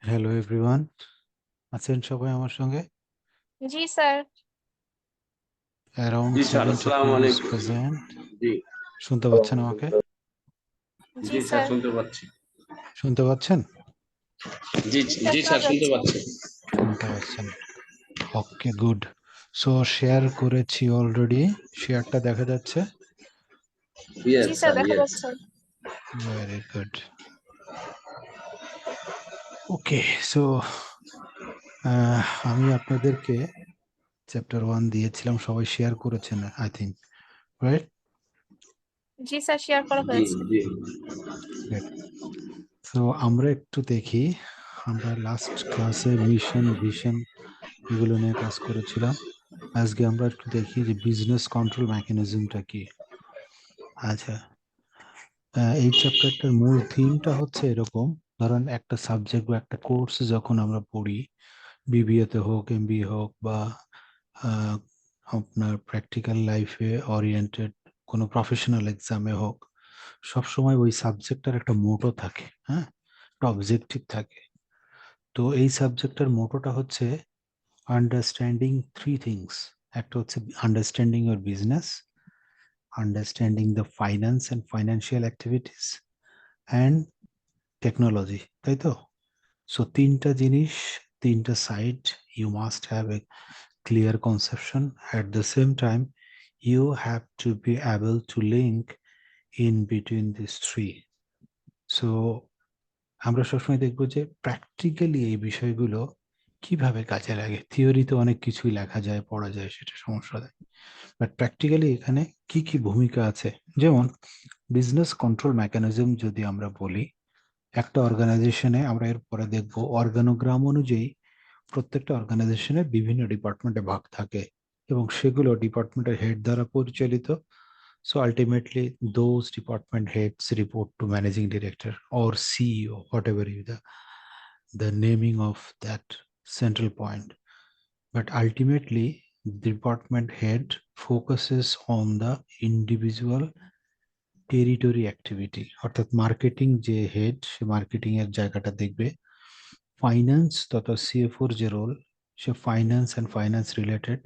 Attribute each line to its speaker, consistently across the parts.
Speaker 1: Hello everyone, আছেন সবাই আমার সঙ্গে?
Speaker 2: জি স্যার।
Speaker 1: অ্যারাউন্ড
Speaker 3: জি স্যার,
Speaker 1: 70
Speaker 3: আসসালামু
Speaker 1: people is
Speaker 3: আলাইকুম।
Speaker 1: present.
Speaker 3: জি
Speaker 1: শুনতে পাচ্ছেন আমাকে?
Speaker 2: জি
Speaker 3: জি স্যার,
Speaker 2: স্যার।
Speaker 3: শুনতে পাচ্ছি।
Speaker 1: শুনতে পাচ্ছেন?
Speaker 3: জি
Speaker 2: জি স্যার,
Speaker 3: জি
Speaker 2: শোনা
Speaker 3: স্যার, শুনতে
Speaker 2: যাচ্ছে।
Speaker 3: পাচ্ছি।
Speaker 1: শুনতে পাচ্ছেন। Okay, good. সো শেয়ার করেছি অলরেডি। শেয়ারটা দেখা যাচ্ছে?
Speaker 2: জি
Speaker 3: ইয়েস
Speaker 2: স্যার,
Speaker 3: স্যার,
Speaker 2: দেখা
Speaker 3: ইয়েস।
Speaker 2: যাচ্ছে।
Speaker 1: Very good. ওকে, সো আমি আপনাদেরকে চ্যাপ্টার 1 দিয়েছিলাম, সবাই শেয়ার করেছেন আই থিংক, রাইট?
Speaker 2: জি স্যার, শেয়ার করা
Speaker 3: জি
Speaker 2: হয়েছে।
Speaker 3: জি
Speaker 1: গুড। সো আমরা একটু দেখি, আমরা লাস্ট ক্লাসে মিশন, ভিশন এগুলো নিয়ে কাজ করেছিলাম। আজকে আমরা একটু দেখি যে বিজনেস কন্ট্রোল মেকানিজমটা কি। আচ্ছা, এই চ্যাপ্টারটার মূল থিমটা হচ্ছে এরকম: ধরেন একটা সাবজেক্ট বা একটা কোর্স যখন আমরা পড়ি, বিবিএ তে হোক, এমবিএ হোক, বা আহ, আপনার প্র্যাকটিক্যাল লাইফে ওরিয়েন্টেড কোনো প্রফেশনাল এক্সামে হোক, সবসময় ওই সাবজেক্টটার একটা মোটো থাকে, হ্যাঁ, একটা অবজেক্টিভ থাকে। তো এই সাবজেক্টের মোটোটা হচ্ছে আন্ডারস্ট্যান্ডিং থ্রি থিংস। একটা হচ্ছে understanding your business, understanding the finance and financial activities, and technology, তাই তো? সো তিনটা জিনিস, তিনটা side, you must have a clear conception. At the same time you have to be able to link in between this three. So আমরা সবসময় দেখবো যে practically এই বিষয়গুলো কিভাবে কাজে লাগে। থিওরিতে অনেক কিছুই লেখা যায়, পড়া যায়, সেটা সমস্যা নেই, বাট প্র্যাকটিক্যালি এখানে কি কি ভূমিকা আছে। যেমন বিজনেস কন্ট্রোল মেকানিজম যদি আমরা বলি, একটা অর্গানাইজেশনে, আমরা এর পরে দেখবো অর্গানোগ্রাম অনুযায়ী প্রত্যেকটা অর্গানাইজেশনে বিভিন্ন ডিপার্টমেন্টে ভাগ থাকে এবং সেগুলো ডিপার্টমেন্টের হেড দ্বারা পরিচালিত। So ultimately those department heads report to managing director or CEO, whatever you the naming of that central point. But ultimately, the department head focuses on the individual territory activity. অর্থাৎ marketing যে head, সে marketing এর জায়গাটা দেখবে। Finance তথা সিএফওর যে role, সে ফাইন্যান্স অ্যান্ড ফাইন্যান্স রিলেটেড,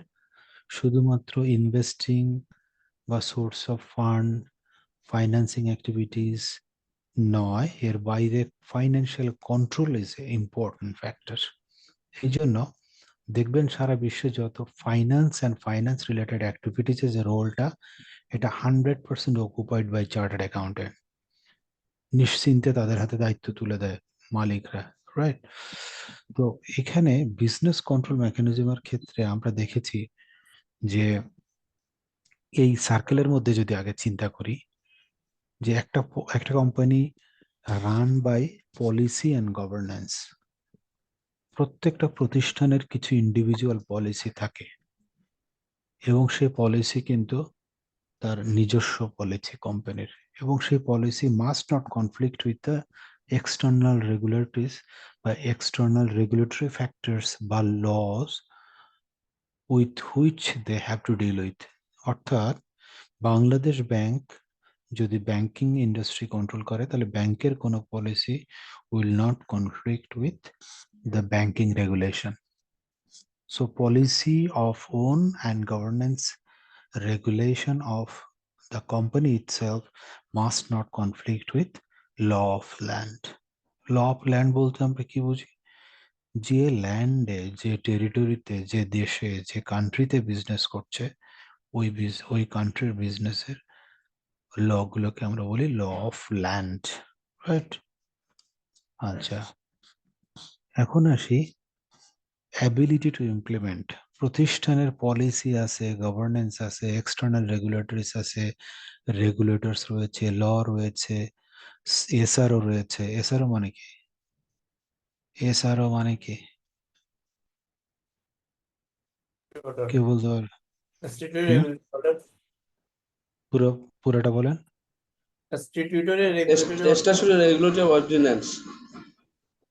Speaker 1: শুধুমাত্র ইনভেস্টিং বা source of fund, financing activities নয়, এর বাইরে financial control is a important factor. এই জন্য দেখবেন সারা বিশ্বে যত ফাইন্যান্স অ্যান্ড ফাইন্যান্স রিলেটেড অ্যাক্টিভিটিসের যে রোলটা, এটা 100% অকুপাইড বাই চার্টার্ড অ্যাকাউন্টেন্ট। নিশ্চিন্তে তাদের হাতে দায়িত্ব তুলে দেয় মালিকরা, রাইট? তো এখানে বিজনেস কন্ট্রোল মেকানিজমের ক্ষেত্রে আমরা দেখেছি যে এই সার্কেলের মধ্যে যদি আগে চিন্তা করি, যে একটা company run by policy and governance. প্রত্যেকটা প্রতিষ্ঠানের কিছু ইন্ডিভিজুয়াল পলিসি থাকে এবং সেই পলিসি কিন্তু তার নিজস্ব পলিসি কোম্পানির, এবং সেই policy must not conflict with the external regulatories বা এক্সটার্নাল রেগুলেটরি ফ্যাক্টরস বা laws with which they have to deal with. অর্থাৎ বাংলাদেশ ব্যাংক যদি ব্যাংকিং ইন্ডাস্ট্রি কন্ট্রোল করে, তাহলে ব্যাংকের কোনো policy will not conflict with the banking regulation. So policy of own and governance regulation of the company itself must not conflict with law of land. Law of land বলতে আমরা কি বুঝি? যে ল্যান্ডে, যে টেরিটরিতে, যে দেশে, যে কান্ট্রিতে বিজনেস করছে, ওই কান্ট্রির বিজনেসের ল গুলোকে আমরা বলি ল অফ ল্যান্ড, রাইট? আচ্ছা, এখন আসি অ্যাবিলিটি টু ইমপ্লিমেন্ট। প্রতিষ্ঠানের পলিসি আছে, গভর্নেন্স আছে, এক্সটার্নাল রেগুলেটরিস আছে, রেগুলেটরস রয়েছে, ল রয়েছে, এসআরও রয়েছে। এসআরও মানে কি? এসআরও মানে কি কে বলতে পারবে? হুম? পুরো পুরোটা বলেন।
Speaker 3: Statutory regulatory ordinance.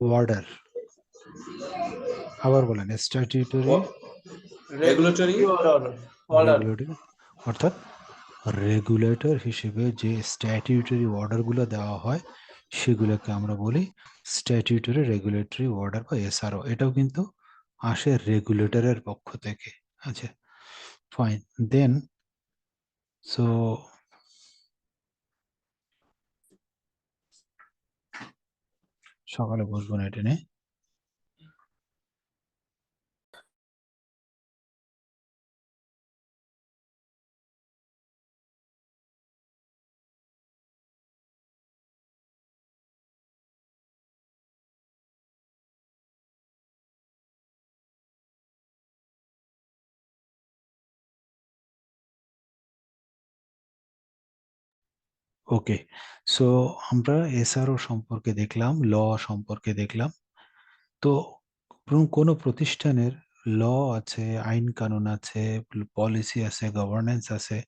Speaker 1: অর্ডার, আবার বলেন। স্ট্যাটিউটরি
Speaker 3: রেগুলেটরি
Speaker 1: রেগুলেটরি, অর্থাৎ রেগুলেটর হিসেবে যে স্ট্যাটিউটরি অর্ডারগুলো দেওয়া হয়, সেগুলোকে আমরা বলি স্ট্যাটিউটরি রেগুলেটরি অর্ডার বা এসআরও। এটাও কিন্তু আসে রেগুলেটরের পক্ষ থেকে। আচ্ছা, ফাইন। দেন সো সকালে বসবো না এটা নিয়ে। ওকে, সো আমরা এসআরও সম্পর্কে দেখলাম, ল সম্পর্কে দেখলাম। তো কোনো প্রতিষ্ঠানের ল আছে, আইন কানুন আছে, পলিসি আছে, গভর্নেন্স আছে,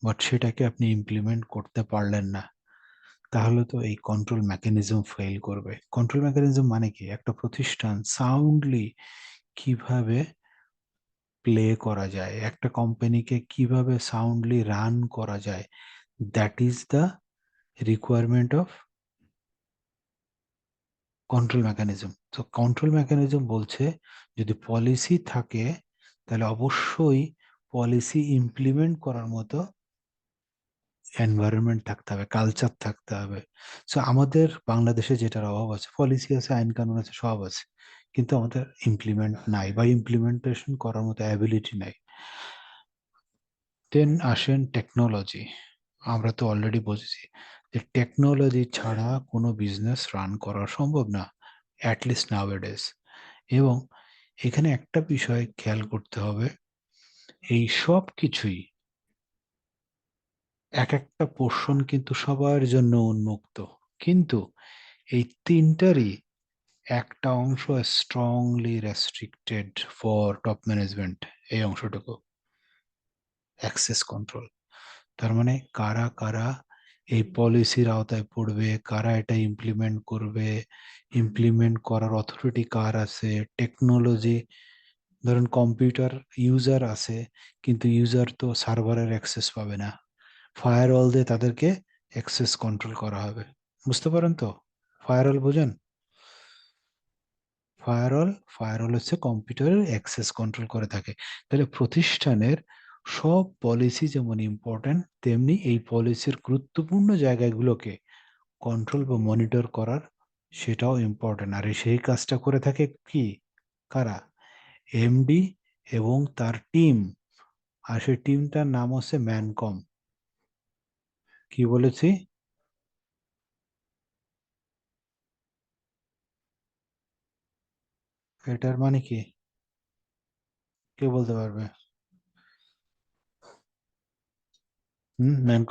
Speaker 1: বাট সেটাকে আপনি ইমপ্লিমেন্ট করতে পারলেন না, তাহলে তো এই কন্ট্রোল মেকানিজম ফেল করবে। কন্ট্রোল মেকানিজম মানে কি? একটা প্রতিষ্ঠান সাউন্ডলি কিভাবে প্লে করা যায়, একটা কোম্পানিকে কিভাবে সাউন্ডলি রান করা যায়, that is the requirement of control mechanism. তো কন্ট্রোল মেকানিজম বলছে যদি পলিসি থাকে তাহলে অবশ্যই পলিসি ইমপ্লিমেন্ট করার মতো এনভায়রনমেন্ট থাকতে হবে, কালচার থাকতে হবে। সো আমাদের বাংলাদেশে যেটার অভাব আছে, পলিসি আছে, আইন কানুন আছে, সব আছে, কিন্তু আমাদের ইমপ্লিমেন্ট নাই বা ইমপ্লিমেন্টেশন করার মতো অ্যাবিলিটি নাই। দেন আসেন টেকনোলজি। আমরা তো অলরেডি বুঝেছি যে টেকনোলজি ছাড়া কোনো বিজনেস রান করা সম্ভব না, অ্যাটলিস্ট নাওএডেজ। এবং এখানে একটা বিষয় খেয়াল করতে হবে, এই সব কিছুই এক একটা পোর্শন কিন্তু সবার জন্য উন্মুক্ত, কিন্তু এই তিনটারই একটা অংশ strongly restricted for top management. এই অংশটুকু অ্যাক্সেস কন্ট্রোল। তার মানে কারা কারা এই পলিসির আওতায় পড়বে, কারা এটা ইমপ্লিমেন্ট করবে, ইমপ্লিমেন্ট করার অথরিটি কার আছে, টেকনোলজি। ধরুন কম্পিউটার ইউজার আছে, কিন্তু ইউজার তো সার্ভারের অ্যাক্সেস পাবে না, ফায়ারওয়াল দিয়ে তাদেরকে অ্যাক্সেস কন্ট্রোল করা হবে। বুঝতে পারেন তো? ফায়ারওয়াল বোঝেন? ফায়ারওয়াল, ফায়ারওয়াল হচ্ছে কম্পিউটারের অ্যাক্সেস কন্ট্রোল করে থাকে। তাহলে প্রতিষ্ঠানের সব পলিসি যেমন ইম্পর্ট্যান্ট, তেমনি এই পলিসির গুরুত্বপূর্ণ জায়গাগুলোকে কন্ট্রোল বা মনিটর করার সেটাও ইম্পর্ট্যান্ট। আর সেই কাজটা করে থাকে কি, কারা? এমডি এবং তার টিম। আর সেই টিমটার নাম হচ্ছে ম্যানকম। কি বলেছি? এটার মানে কি কে বলতে পারবে?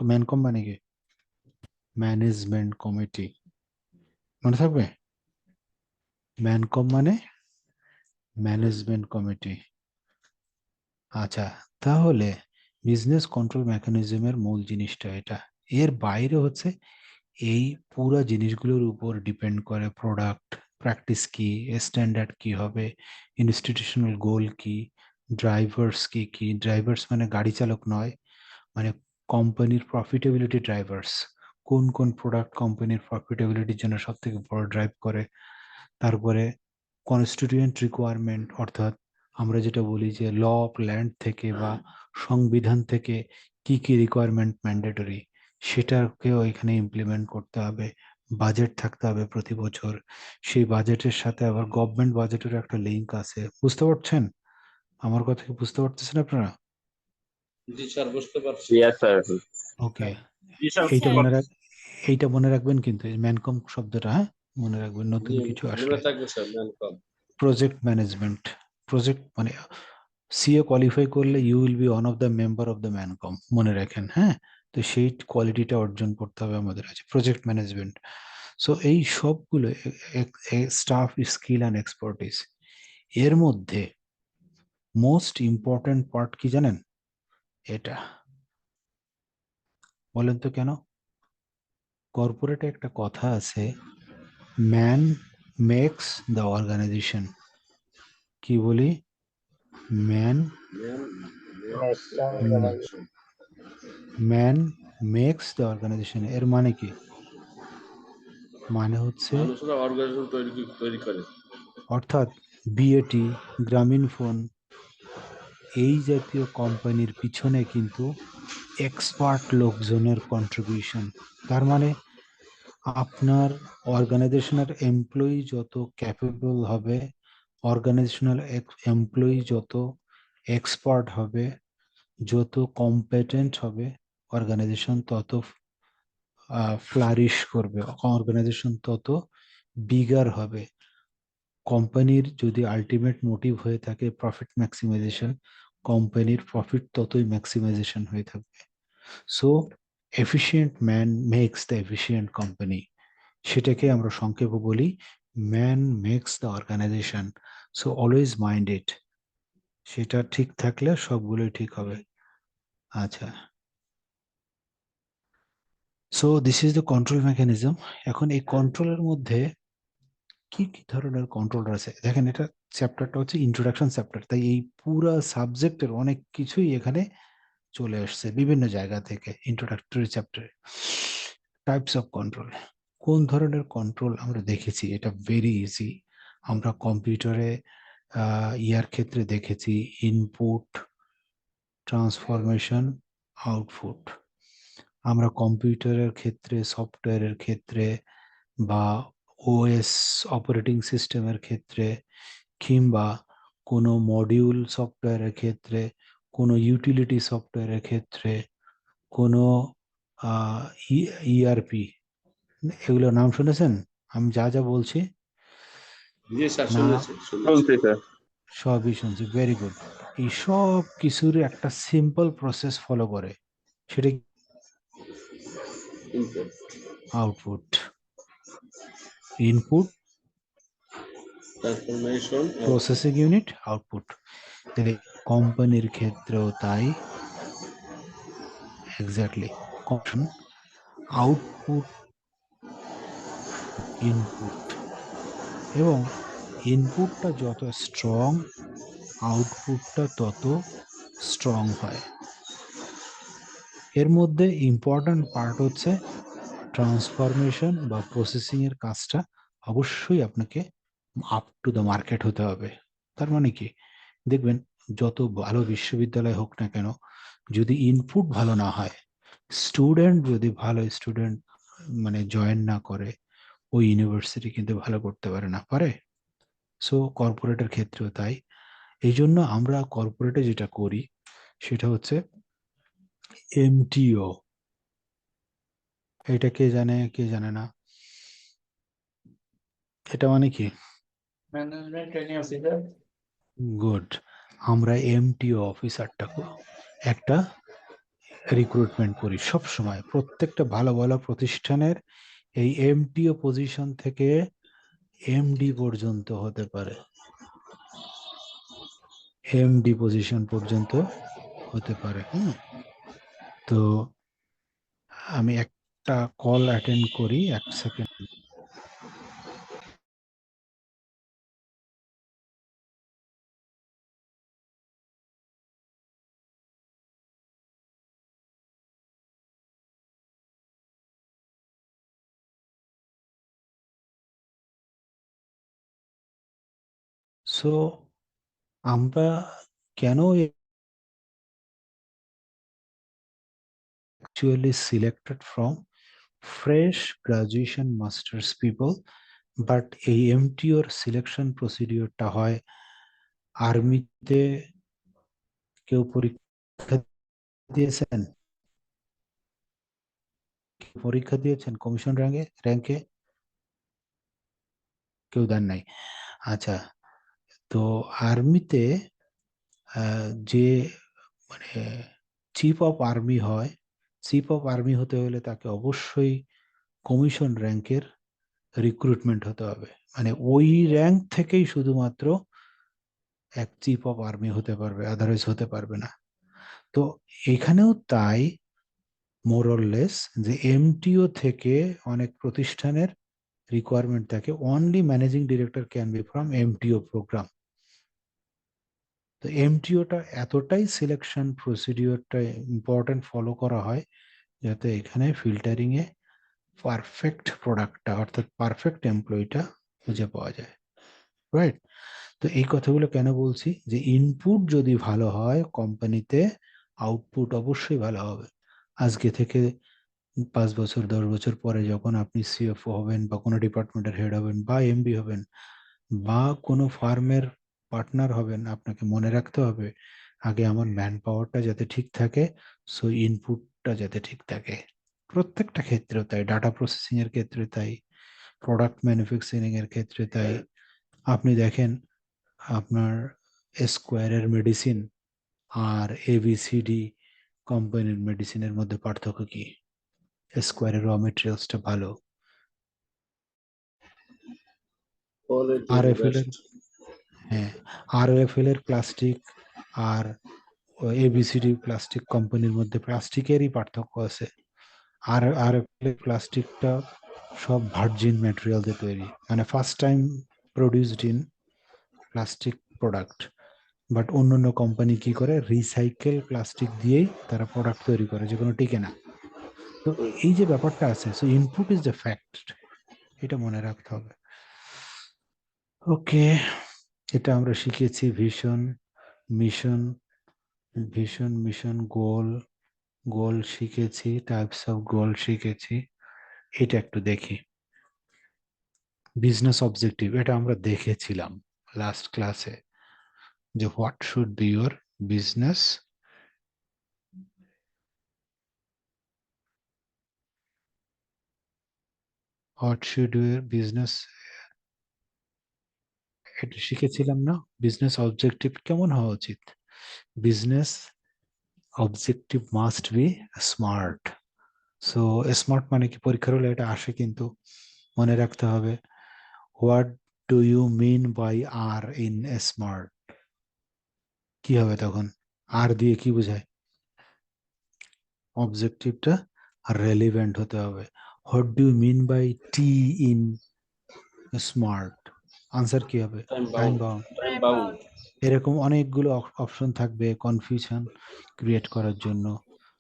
Speaker 1: ম্যানকম মানে কি? Management committee. মনে থাকবে? ম্যানকম মানে ম্যানেজমেন্ট কমিটি। আচ্ছা, তাহলে বিজনেস কন্ট্রোল মেকানিজমের মূল জিনিসটা এটা। এর বাইরে হচ্ছে এই পুরো জিনিসগুলোর উপর ডিপেন্ড করে প্রোডাক্ট, প্র্যাকটিস কি, স্ট্যান্ডার্ড কি হবে, ইনস্টিটিউশনাল গোল কি, ড্রাইভার্স কি কি। ড্রাইভার্স মানে গাড়ি চালক নয়, মানে কোম্পানির প্রফিটেবিলিটি ড্রাইভার্স। কোন কোন প্রোডাক্ট কোম্পানির প্রফিটেবিলিটির জন্য সব থেকে বড় ড্রাইভ করে। তারপরে কনস্টিটিউয়েন্ট রিকোয়ারমেন্ট, অর্থাৎ আমরা যেটা বলি যে ল অফ ল্যান্ড থেকে বা সংবিধান থেকে কি কি রিকোয়ারমেন্ট ম্যান্ডেটরি, সেটাকেও এখানে ইমপ্লিমেন্ট করতে হবে। বাজেট থাকতে হবে প্রতি বছর, সেই বাজেটের সাথে আবার গভর্নমেন্ট বাজেটের একটা লিঙ্ক আছে। বুঝতে পারছেন? আমার কথা কি বুঝতে পারতেছেন আপনারা?
Speaker 3: জি স্যার, বুঝতে পারছি।
Speaker 4: Yes, sir.
Speaker 1: ওকে,
Speaker 4: Yes, sir.
Speaker 1: এইটা মনে রাখ, এইটা মনে রাখবেন কিন্তু, এই ম্যানকম শব্দটা, হ্যাঁ, মনে রাখবেন নতুন
Speaker 3: জি,
Speaker 1: কিছু
Speaker 3: মনে
Speaker 1: আসলে।
Speaker 3: থাকবে sir, mancom.
Speaker 1: Project management, project মানে সিএ কোয়ালিফাই করলে you will be one of the member of the mancom, মনে রাখেন, হ্যাঁ। তো সেই কোয়ালিটিটা অর্জন করতে হবে আমাদের, আছে প্রজেক্ট ম্যানেজমেন্ট। সো এই সবগুলো স্টাফ স্কিল অ্যান্ড এক্সপার্টিস। এর মধ্যে মোস্ট ইম্পর্ট্যান্ট পার্ট কি জানেন? এটা বলেন তো কেন? কর্পোরেটে একটা কথা আছে, ম্যান মেক্স দ্য অর্গানাইজেশন। কি বলি? Man man makes the organization. এর মানে কি? মানে হচ্ছে
Speaker 3: মানুষরা অর্গানাইজেশন তৈরি করে।
Speaker 1: অর্থাৎ বিএটি, গ্রামীণ ফোন এই জাতীয় কোম্পানির পিছনে কিন্তু এক্সপার্ট লোকজনের কন্ট্রিবিউশন। তার মানে আপনার অর্গানাইজেশনের এমপ্লয়ি যত ক্যাপেবল হবে, অর্গানাইজেশনাল এমপ্লয়ি যত এক্সপার্ট হবে, যত কম্পিটেন্ট হবে, অর্গানাইজেশন তত ফ্লারিশ করবে, অর্গানাইজেশন তত বিগার হবে। কোম্পানির যদি আলটিমেট মোটিভ হয়ে থাকে প্রফিট ম্যাক্সিমাইজেশন, কোম্পানির প্রফিট ততই ম্যাক্সিমাইজেশন হয়ে থাকবে। So efficient man makes the efficient company, সেটাকে আমরা সংক্ষেপে বলি man makes the organization. So always mind it, সেটা ঠিক থাকলে সবগুলোই ঠিক হবে। আচ্ছা, so this is the control mechanism. এখন এই কন্ট্রোলের মধ্যে কি কি ধরনের কন্ট্রোল আছে দেখেন, এটা চ্যাপ্টারটা হচ্ছে ইন্ট্রোডাকশন চ্যাপ্টার, তাই এই পুরা সাবজেক্টের অনেক কিছুই এখানে চলে আসছে বিভিন্ন জায়গা থেকে ইন্ট্রোডাক্টরি চ্যাপ্টারে। টাইপস অফ কন্ট্রোল, কোন ধরনের কন্ট্রোল আমরা দেখেছি, এটা ভেরি ইজি। আমরা কম্পিউটারে ইয়ার ক্ষেত্রে দেখেছি ইনপুট, ট্রান্সফরমেশন, আউটপুট। আমরা কম্পিউটারের ক্ষেত্রে, সফটওয়্যারের ক্ষেত্রে বা ওএস অপারেটিং সিস্টেমের ক্ষেত্রে, কিংবা কোনো মডিউল সফটওয়্যারের ক্ষেত্রে, কোনো ইউটিলিটি সফটওয়্যারের ক্ষেত্রে, কোনো ইআরপি, এগুলোর নাম শুনেছেন? আমি যা যা বলছি
Speaker 3: জি স্যার,
Speaker 1: না
Speaker 3: শুনেছি শুনেছি।
Speaker 4: শুনছি স্যার।
Speaker 1: সবই শুনছি, ভেরি গুড। এই সব কিছুর একটা সিম্পল প্রসেস ফলো করে, সেটা
Speaker 3: input,
Speaker 1: output. Input,
Speaker 3: transformation,
Speaker 1: processing unit, output. তাহলে কোম্পানির ক্ষেত্রেও তাই, এক্স্যাক্টলি। আউটপুট, ইনপুট, এবং ইনপুটটা যত স্ট্রং আউটপুটটা তত স্ট্রং হয়। এর মধ্যে ইম্পর্ট্যান্ট পার্ট হচ্ছে ট্রান্সফরমেশন বা প্রসেসিং এর কাজটা অবশ্যই আপনাকে আপ টু দ্য মার্কেট হতে হবে। তার মানে কি, দেখবেন যত ভালো বিশ্ববিদ্যালয় হোক না কেন, যদি ইনপুট ভালো না হয়, স্টুডেন্ট যদি ভালো স্টুডেন্ট মানে জয়েন না করে, ওই ইউনিভার্সিটি কিন্তু ভালো করতে পারে না, পারে। সো কর্পোরেটের ক্ষেত্রেও তাই। এই জন্য আমরা কর্পোরেটে যেটা করি সেটা হচ্ছে এমটিও। এটা কে জানে, কে জানে না? এটা মানে কি?
Speaker 4: Management training officer.
Speaker 1: গুড। আমরা এমটিও অফিসারটা একটা রিক্রুটমেন্ট করি সব সময়, প্রত্যেকটা ভালো ভালো প্রতিষ্ঠানের এই এমটিও পজিশন থেকে এমডি পর্যন্ত হতে পারে, এমডি পজিশন পর্যন্ত হতে পারে। তো আমি একটা কল অ্যাটেন্ড করি, এক সেকেন্ড। সো আমরা কেন actually selected from fresh graduation masters people, but এই এমটিওর সিলেকশন প্রসিডিওরটা হয় আর্মিতে। কেউ পরীক্ষা দিয়েছেন? পরীক্ষা দিয়েছেন কমিশন র্যাঙ্কে? কেউ দেন নাই? আচ্ছা, তো আর্মিতে যে মানে চিফ অফ আর্মি হয়, চিফ অফ আর্মি হতে হলে তাকে অবশ্যই কমিশন র্যাঙ্কের রিক্রুটমেন্ট হতে হবে, মানে ওই র্যাঙ্ক থেকেই শুধুমাত্র এক চিফ অফ আর্মি হতে পারবে, আদারওয়াইজ হতে পারবে না। তো এখানেও তাই, মোরলেস, যে এমটিও থেকে অনেক প্রতিষ্ঠানের রিকোয়ারমেন্ট থাকে, only managing director can be from MTO program. তো এমটিওটা এতটাই সিলেকশন প্রসিডিওরটা ইম্পর্টেন্ট ফলো করা হয়, যাতে এখানে ফিল্টারিং এ পারফেক্ট প্রোডাক্টটা অর্থাৎ পারফেক্ট এমপ্লয়িটা খুঁজে পাওয়া যায়, রাইট? তো এই কথাগুলো কেন বলছি, যে ইনপুট যদি ভালো হয় কোম্পানিতে, আউটপুট অবশ্যই ভালো হবে। আজকে থেকে 5 বছর 10 বছর পরে যখন আপনি সিএফও হবেন বা কোনো ডিপার্টমেন্টের হেড হবেন বা এমডি হবেন বা কোনো ফার্মের পার্টনার হবেন, আপনাকে মনে রাখতে হবে আগে আমার ম্যান পাওয়ারটা যাতে ঠিক থাকে, সো ইনপুটটা যাতে ঠিক থাকে। প্রত্যেকটা ক্ষেত্রে তাই, ডাটা প্রসেসিং এর ক্ষেত্রে তাই, প্রোডাক্ট ম্যানুফ্যাকচারিং এর ক্ষেত্রে তাই। আপনি দেখেন আপনার স্কোয়ারের মেডিসিন আর এবিসিডি কোম্পানির মেডিসিনের মধ্যে পার্থক্য কি? স্কোয়ারের র মেটেরিয়ালসটা ভালো,
Speaker 3: কোয়ালিটি
Speaker 1: আর এফ এল এর,
Speaker 3: বেস্ট।
Speaker 1: হ্যাঁ, আর এফ এল এর প্লাস্টিক আর এবিসিডি প্লাস্টিক কোম্পানির মধ্যে প্লাস্টিকেরই পার্থক্য আছে। আর এফ এল এর প্লাস্টিকটা সব ভার্জিন ম্যাটেরিয়াল দিয়ে তৈরি, মানে first time produced in plastic product. But অন্য অন্য কোম্পানি কি করে, রিসাইকেল প্লাস্টিক দিয়েই তারা প্রোডাক্ট তৈরি করে, যেগুলো টিকে না। তো এই যে ব্যাপারটা আছে, so input is the fact, এটা মনে রাখতে হবে। ওকে, এটা আমরা শিখেছি ভিশন, মিশন, মিশন, গোল, গোল শিখেছি, টাইপস অফ গোল শিখেছি। এটা একটু দেখি, বিজনেস অবজেক্টিভ, এটা আমরা দেখেছিলাম লাস্ট ক্লাসে, যে what should be your business, what should your business, এটা শিখেছিলাম না? বিজনেস অবজেক্টিভ কেমন হওয়া উচিত? Business objective must be smart. So smart মানে কি, পরীক্ষার হলে এটা আসে কিন্তু, মনে রাখতে হবে। What do you mean by R in SMART? কি হবে তখন? আর দিয়ে কি বোঝায়? অবজেক্টিভটা রেলিভেন্ট হতে হবে। What do you mean by T in SMART? Answer কি হবে?
Speaker 3: Time
Speaker 1: time
Speaker 3: bound.
Speaker 1: Bound.
Speaker 3: Time
Speaker 2: Time
Speaker 3: bound.
Speaker 2: bound.
Speaker 1: এরকম অনেকগুলো অপশন থাকবে কনফিউশন ক্রিয়েট করার জন্য।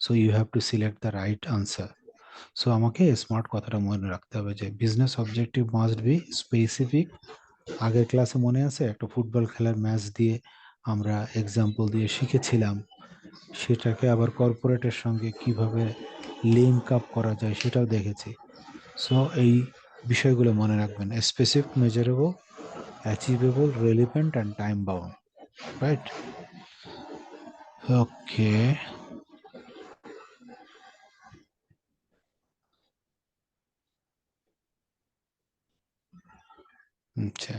Speaker 1: So you have to select the right answer. So আমাকে স্মার্ট কথাটা মনে রাখতে হবে, যে business objective must be specific. আগের ক্লাসে মনে আছে একটা ফুটবল খেলার ম্যাচ দিয়ে আমরা এক্সাম্পল দিয়ে শিখেছিলাম, সেটাকে আবার কর্পোরেটের সঙ্গে কিভাবে লিঙ্ক আপ করা যায় সেটাও দেখেছি। সো এই বিষয়গুলো মনে রাখবেন, specific, measurable, achievable, relevant and time bound, right? Okay, আচ্ছা,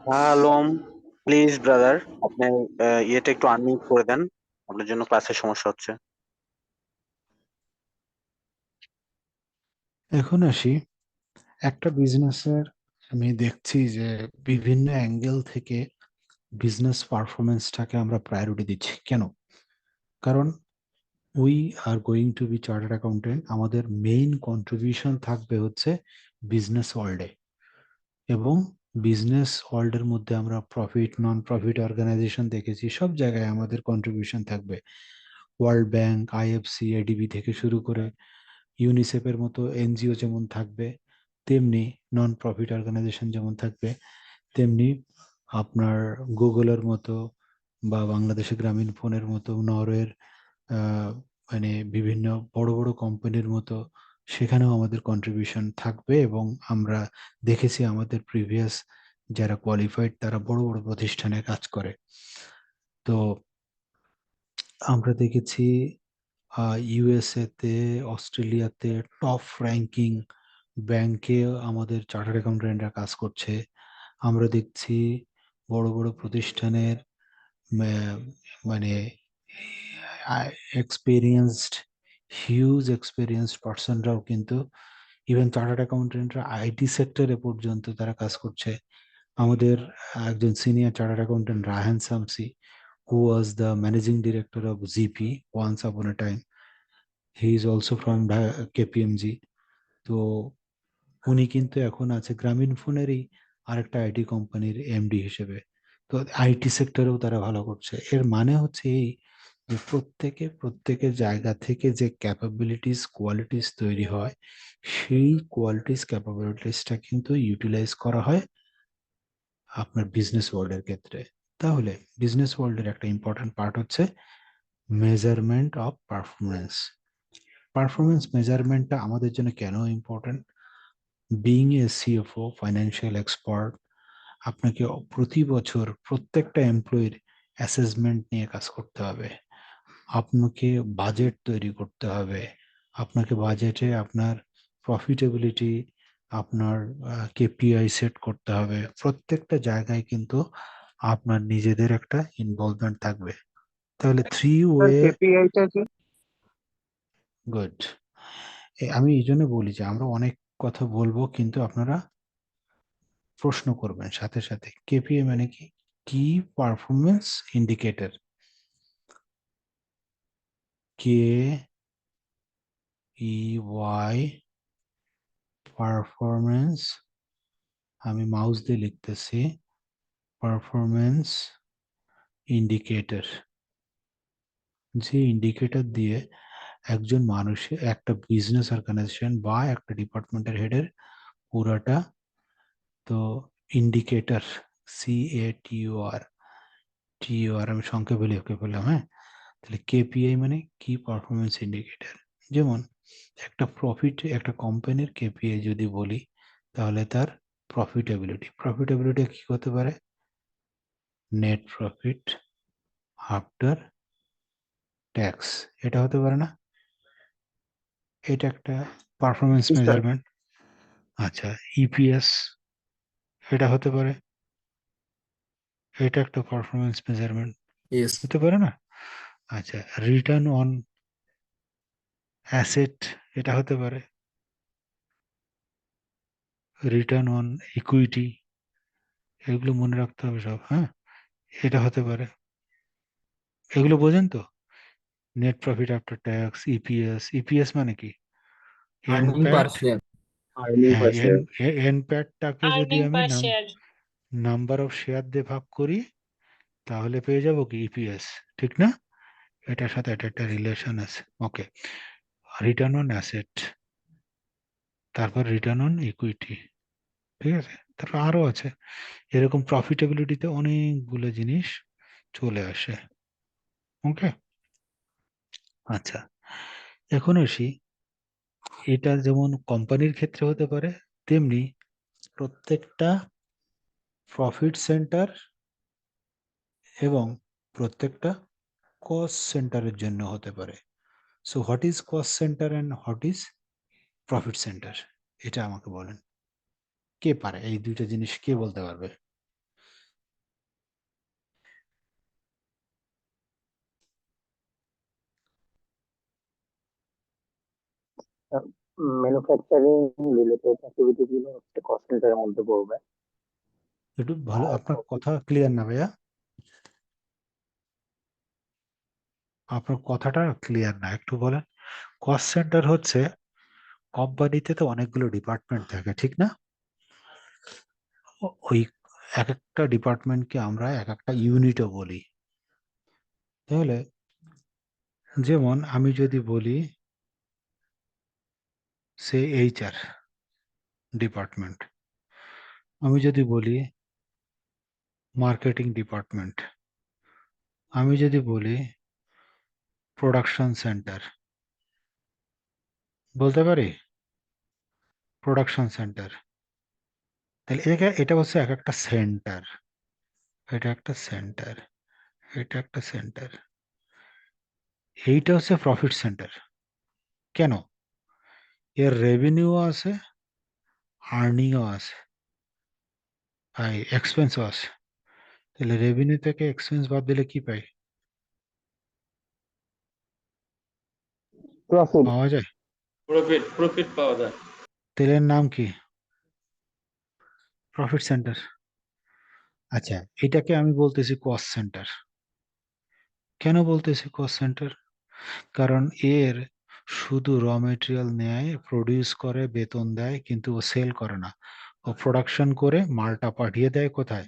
Speaker 5: হ্যালো, প্লিজ ব্রাদার, আপনি ইয়েটা একটু আনমিউট করে দেন, আপনার জন্য ক্লাসের সমস্যা হচ্ছে।
Speaker 1: এখন আসি একটা বিজনেসের। আমি দেখছি যে বিভিন্ন অ্যাঙ্গেল থেকে বিজনেস পারফরমেন্সটাকে আমরা প্রায়োরিটি দিচ্ছি কেন? কারণ we are going to be chartered accountant, আমাদের মেইন কন্ট্রিবিউশন থাকবে হচ্ছে বিজনেস ওয়ার্ল্ডে, এবং বিজনেস ওয়ার্ল্ডের মধ্যে আমরা প্রফিট, নন প্রফিট অর্গানাইজেশন দেখেছি, সব জায়গায় আমাদের কন্ট্রিবিউশন থাকবে। ওয়ার্ল্ড ব্যাংক, আইএফসি, এডিবি থেকে শুরু করে ইউনিসেফের মতো এনজিও যেমন থাকবে, তেমনি নন প্রফিট অর্গানাইজেশন যেমন থাকবে, তেমনি আপনার গুগলের মতো বা বাংলাদেশে গ্রামীণ ফোনের মতো, নরওয়ের মানে বিভিন্ন বড় বড় কোম্পানির মতো সেখানেও আমাদের কন্ট্রিবিউশন থাকবে। এবং আমরা দেখেছি আমাদের প্রিভিয়াস যারা কোয়ালিফাইড তারা বড় বড় প্রতিষ্ঠানে কাজ করে। তো আমরা দেখেছি ইউএসএ তে, অস্ট্রেলিয়াতে টপ র্যাঙ্কিং ব্যাংকে আমাদের চার্টার্ড অ্যাকাউন্টেন্টরা কাজ করছে। আমরা দেখছি বড় বড় প্রতিষ্ঠানের মা- মানে এক্সপিরিয়েন্সড, হিউজ এক্সপিরিয়েন্সড পার্সনরাও কিন্তু, ইভেন চার্টার্ড অ্যাকাউন্টেন্টরা আইটি সেক্টরে পর্যন্ত তারা কাজ করছে। আমাদের একজন senior chartered accountant Rahan Samsi, who was the managing director of ZP once upon a time. He is also from KPMG. তো উনি কিন্তু এখন আছে গ্রামীণ ফোনেরই আরেকটা আইটি কোম্পানির এমডি হিসেবে। তো আইটি সেক্টরেও তারা ভালো করছে। এর মানে হচ্ছে এই যে প্রত্যেকের জায়গা থেকে যে ক্যাপাবিলিটিস কোয়ালিটিস তৈরি হয়, সেই কোয়ালিটিস ক্যাপাবিলিটিসটা কিন্তু ইউটিলাইজ করা হয় আপনার বিজনেস ওয়ার্ল্ডের ক্ষেত্রে। তাহলে বিজনেস ওয়ার্ল্ডের একটা ইম্পর্টেন্ট পার্ট হচ্ছে মেজারমেন্ট অফ পারফরমেন্স। পারফরমেন্স মেজারমেন্টটা আমাদের জন্য কেন important? Being a CFO, financial expert, আপনাকে প্রতি বছর প্রত্যেকটা এমপ্লয়ির অ্যাসেসমেন্ট নিয়ে কাজ করতে হবে। আপনাকে বাজেট তৈরি করতে হবে। আপনাকে বাজেটে আপনার প্রফিটেবিলিটি, আপনার কেপিআই সেট করতে হবে। প্রত্যেকটা জায়গায় কিন্তু আপনার নিজেদের একটা ইনভলভমেন্ট থাকবে। তাহলে থ্রি ওয়ে।
Speaker 5: কেপিআইটা কি?
Speaker 1: গুড। আমি এই জন্য বলি যে আমরা অনেক কথা বলবো, কিন্তু আপনারা প্রশ্ন করবেন সাথে সাথে। কেপিআই মানে কি? কি পারফরমেন্স ইন্ডিকেটর। কে ই ওয়াই পারফরমেন্স, আমি মাউস দিয়ে লিখতেছি, পারফরমেন্স ইন্ডিকেটর। যে ইন্ডিকেটর দিয়ে একজন মানুষের, একটা বিজনেস অর্গানাইজেশন বা একটা ডিপার্টমেন্টের হেডের পুরাটা, তো ইন্ডিকেটর, CATUR, TUR আমি সংক্ষেপে লিখে ফেললাম, হ্যাঁ। তাহলে কেপিআই মানে কি পারফরমেন্স ইন্ডিকেটর। যেমন একটা কোম্পানির কেপিআই যদি বলি, তাহলে তার প্রফিটেবিলিটি কি হতে পারে? নেট প্রফিট আফটার ট্যাক্স, এটা হতে পারে না? এটা একটা পারফরমেন্স
Speaker 5: জি স্যার।
Speaker 1: মেজারমেন্ট। আচ্ছা, ইপিএস, এটা হতে পারে, এটা একটা পারফরমেন্স মেজারমেন্ট
Speaker 6: Yes.
Speaker 1: হতে পারে না? আচ্ছা, রিটার্ন অন অ্যাসেট, এটা হতে পারে, রিটার্ন অন ইকুইটি, এগুলো মনে রাখতে হবে সব, হ্যাঁ। এটা হতে পারে, এগুলো বোঝেন তো? Net profit after tax, EPS মানে কি?
Speaker 6: Earning per
Speaker 1: এনপ্যাট।
Speaker 6: share.
Speaker 5: আর্নিং
Speaker 1: হ্যাঁ,
Speaker 5: পার শেয়ার।
Speaker 1: এনপ্যাটটাকে যদি
Speaker 2: আর্নিং
Speaker 1: আমি
Speaker 2: পার শেয়ার।
Speaker 1: নাম্বার অফ শেয়ার দিয়ে ভাগ করি, তাহলে পেয়ে যাবো কি? ইপিএস, ঠিক না? এটার সাথে এটা একটা রিলেশন আছে। ওকে, রিটার্ন অন অ্যাসেট, তারপর রিটার্ন অন ইকুইটি, ঠিক আছে। তারপর আরো আছে, এরকম প্রফিটেবিলিটিতে অনেকগুলো জিনিস চলে আসে। ওকে, আচ্ছা, এখন আসি, এটা যেমন কোম্পানির ক্ষেত্রে হতে পারে, তেমনি প্রত্যেকটা প্রফিট সেন্টার এবং প্রত্যেকটা কস্ট সেন্টারের জন্য হতে পারে। So what is cost centre and what is profit centre, এটা আমাকে বলেন। কে পারে এই দুইটা জিনিস, কে বলতে পারবে?
Speaker 5: ম্যানুফ্যাকচারিং রিলেটেড অ্যাক্টিভিটি গুলো হচ্ছে কস্ট সেন্টারের মধ্যে পড়বে।
Speaker 1: একটু ভালো,
Speaker 5: আর
Speaker 1: আপনার কথা ক্লিয়ার না ভাইয়া, আপনার কথাটা ক্লিয়ার না, একটু বলেন। কস্ট সেন্টার হচ্ছে, কোম্পানিতে তো অনেকগুলো ডিপার্টমেন্ট থাকে, ঠিক না? ওই এক একটা ডিপার্টমেন্টকে আমরা এক একটা ইউনিটও বলি। তাহলে যেমন আমি যদি বলি সে HR ডিপার্টমেন্ট, আমি যদি বলি মার্কেটিং ডিপার্টমেন্ট, আমি যদি বলি প্রোডাকশন সেন্টার, বলতে পারি প্রোডাকশন সেন্টার। তাহলে এটা হচ্ছে এক একটা সেন্টার, এটা একটা সেন্টার, এটা একটা সেন্টার। এইটা হচ্ছে প্রফিট সেন্টার। কেন? এর রেভিনিউ আছে, আর্নিংও আছে, এক্সপেন্সও আছে। তাহলে রেভিনিউ থেকে এক্সপেন্স বাদ দিলে কি পাই?
Speaker 5: প্রফিট।
Speaker 1: পাওয়া যায়।
Speaker 4: প্রফিট পাওয়া যায়।
Speaker 1: তেলের নাম কি? Profit centre. আচ্ছা, এটাকে আমি বলতেছি কস্ট সেন্টার। কেন বলতেছি কস্ট সেন্টার? কারণ এর শুধু র মেটেরিয়াল নেয়, প্রডিউস করে, বেতন দেয়, কিন্তু ও সেল করে না। ও ও প্রোডাকশন করে মালটা পাঠিয়ে দেয় কোথায়?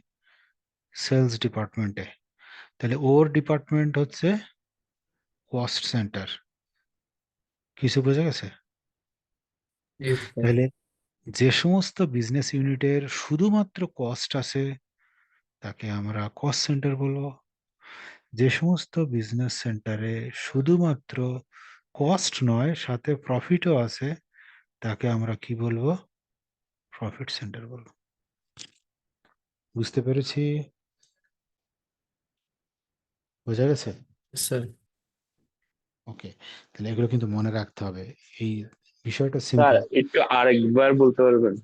Speaker 1: সেলস ডিপার্টমেন্টে। তাহলে ওর ডিপার্টমেন্ট হচ্ছে কস্ট সেন্টার। কিছু বোঝা গেছে?
Speaker 6: Yes, sir.
Speaker 1: তাহলে যে সমস্ত বিজনেস ইউনিটের শুধুমাত্র কস্ট আছে তাকে আমরা কস্ট সেন্টার বলবো। যে সমস্ত বিজনেস সেন্টারে শুধুমাত্র কস্ট নয় সাথে প্রফিটও আছে তাকে আমরা কি বলবো? প্রফিট সেন্টার বলবো। বুঝতে পেরেছি? বোঝা গেছে?
Speaker 6: Yes, sir.
Speaker 1: ওকে, তাহলে এগুলো কিন্তু মনে রাখতে হবে। এই বিষয়টা
Speaker 4: স্যার
Speaker 1: সিম্পল।
Speaker 4: একটু আরেকবার বলতে পারবেন?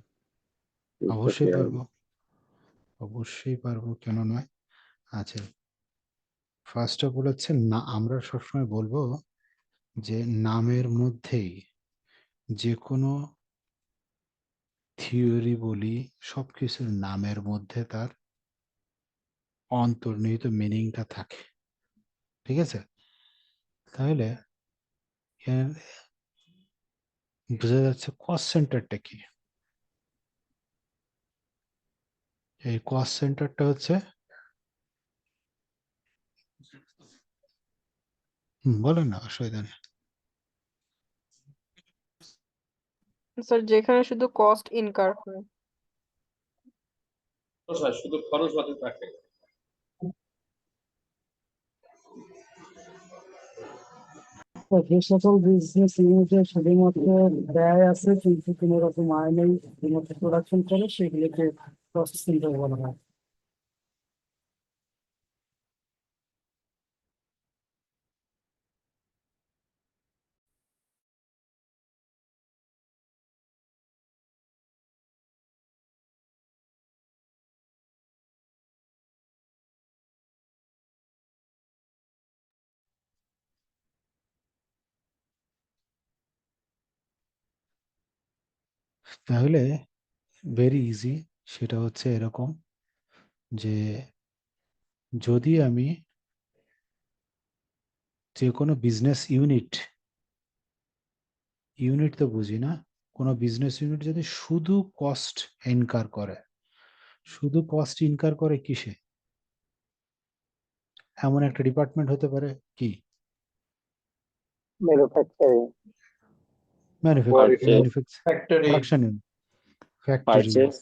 Speaker 1: অবশ্যই পারবো, অবশ্যই পারবো, কেন নয়। আচ্ছা, ফার্স্ট অফ অল হচ্ছে না, আমরা সবসময় বলবো যে নামের মধ্যেই যে কোনো থিওরি বলি সবকিছুর নামের মধ্যে তার অন্তর্নিহিত মিনিংটা থাকে। ঠিক আছে? তাহলে এর বোঝা যাচ্ছে কস্ট সেন্টারটা কি। এই কস্ট সেন্টারটা হচ্ছে বলেন না, অসুবিধা নেই।
Speaker 7: স্যার যেখানে শুধু কস্ট ইনকার হয়।
Speaker 4: স্যার শুধু খরচ হতে থাকে।
Speaker 8: যে সকল বিজনেস ইউনিটে শুধুমাত্র ব্যয় আছে কিন্তু কোনো রকম আয় নেই, শুধুমাত্র প্রোডাকশন করে, সেগুলোকে কস্ট সেন্টার বলা হয়।
Speaker 1: তাহলে ভেরি ইজি, সেটা হচ্ছে এরকম যে যদি আমি যে কোনো বিজনেস ইউনিট, ইউনিট তো বুঝি না, কোনো বিজনেস ইউনিট যদি শুধু কস্ট ইনকার করে, শুধু কস্ট ইনকার করে কিসে? এমন একটা ডিপার্টমেন্ট হতে পারে কি?
Speaker 5: Manufacturing,
Speaker 1: manufacturing,
Speaker 6: Factory.
Speaker 1: Production unit, factory,
Speaker 4: purchase.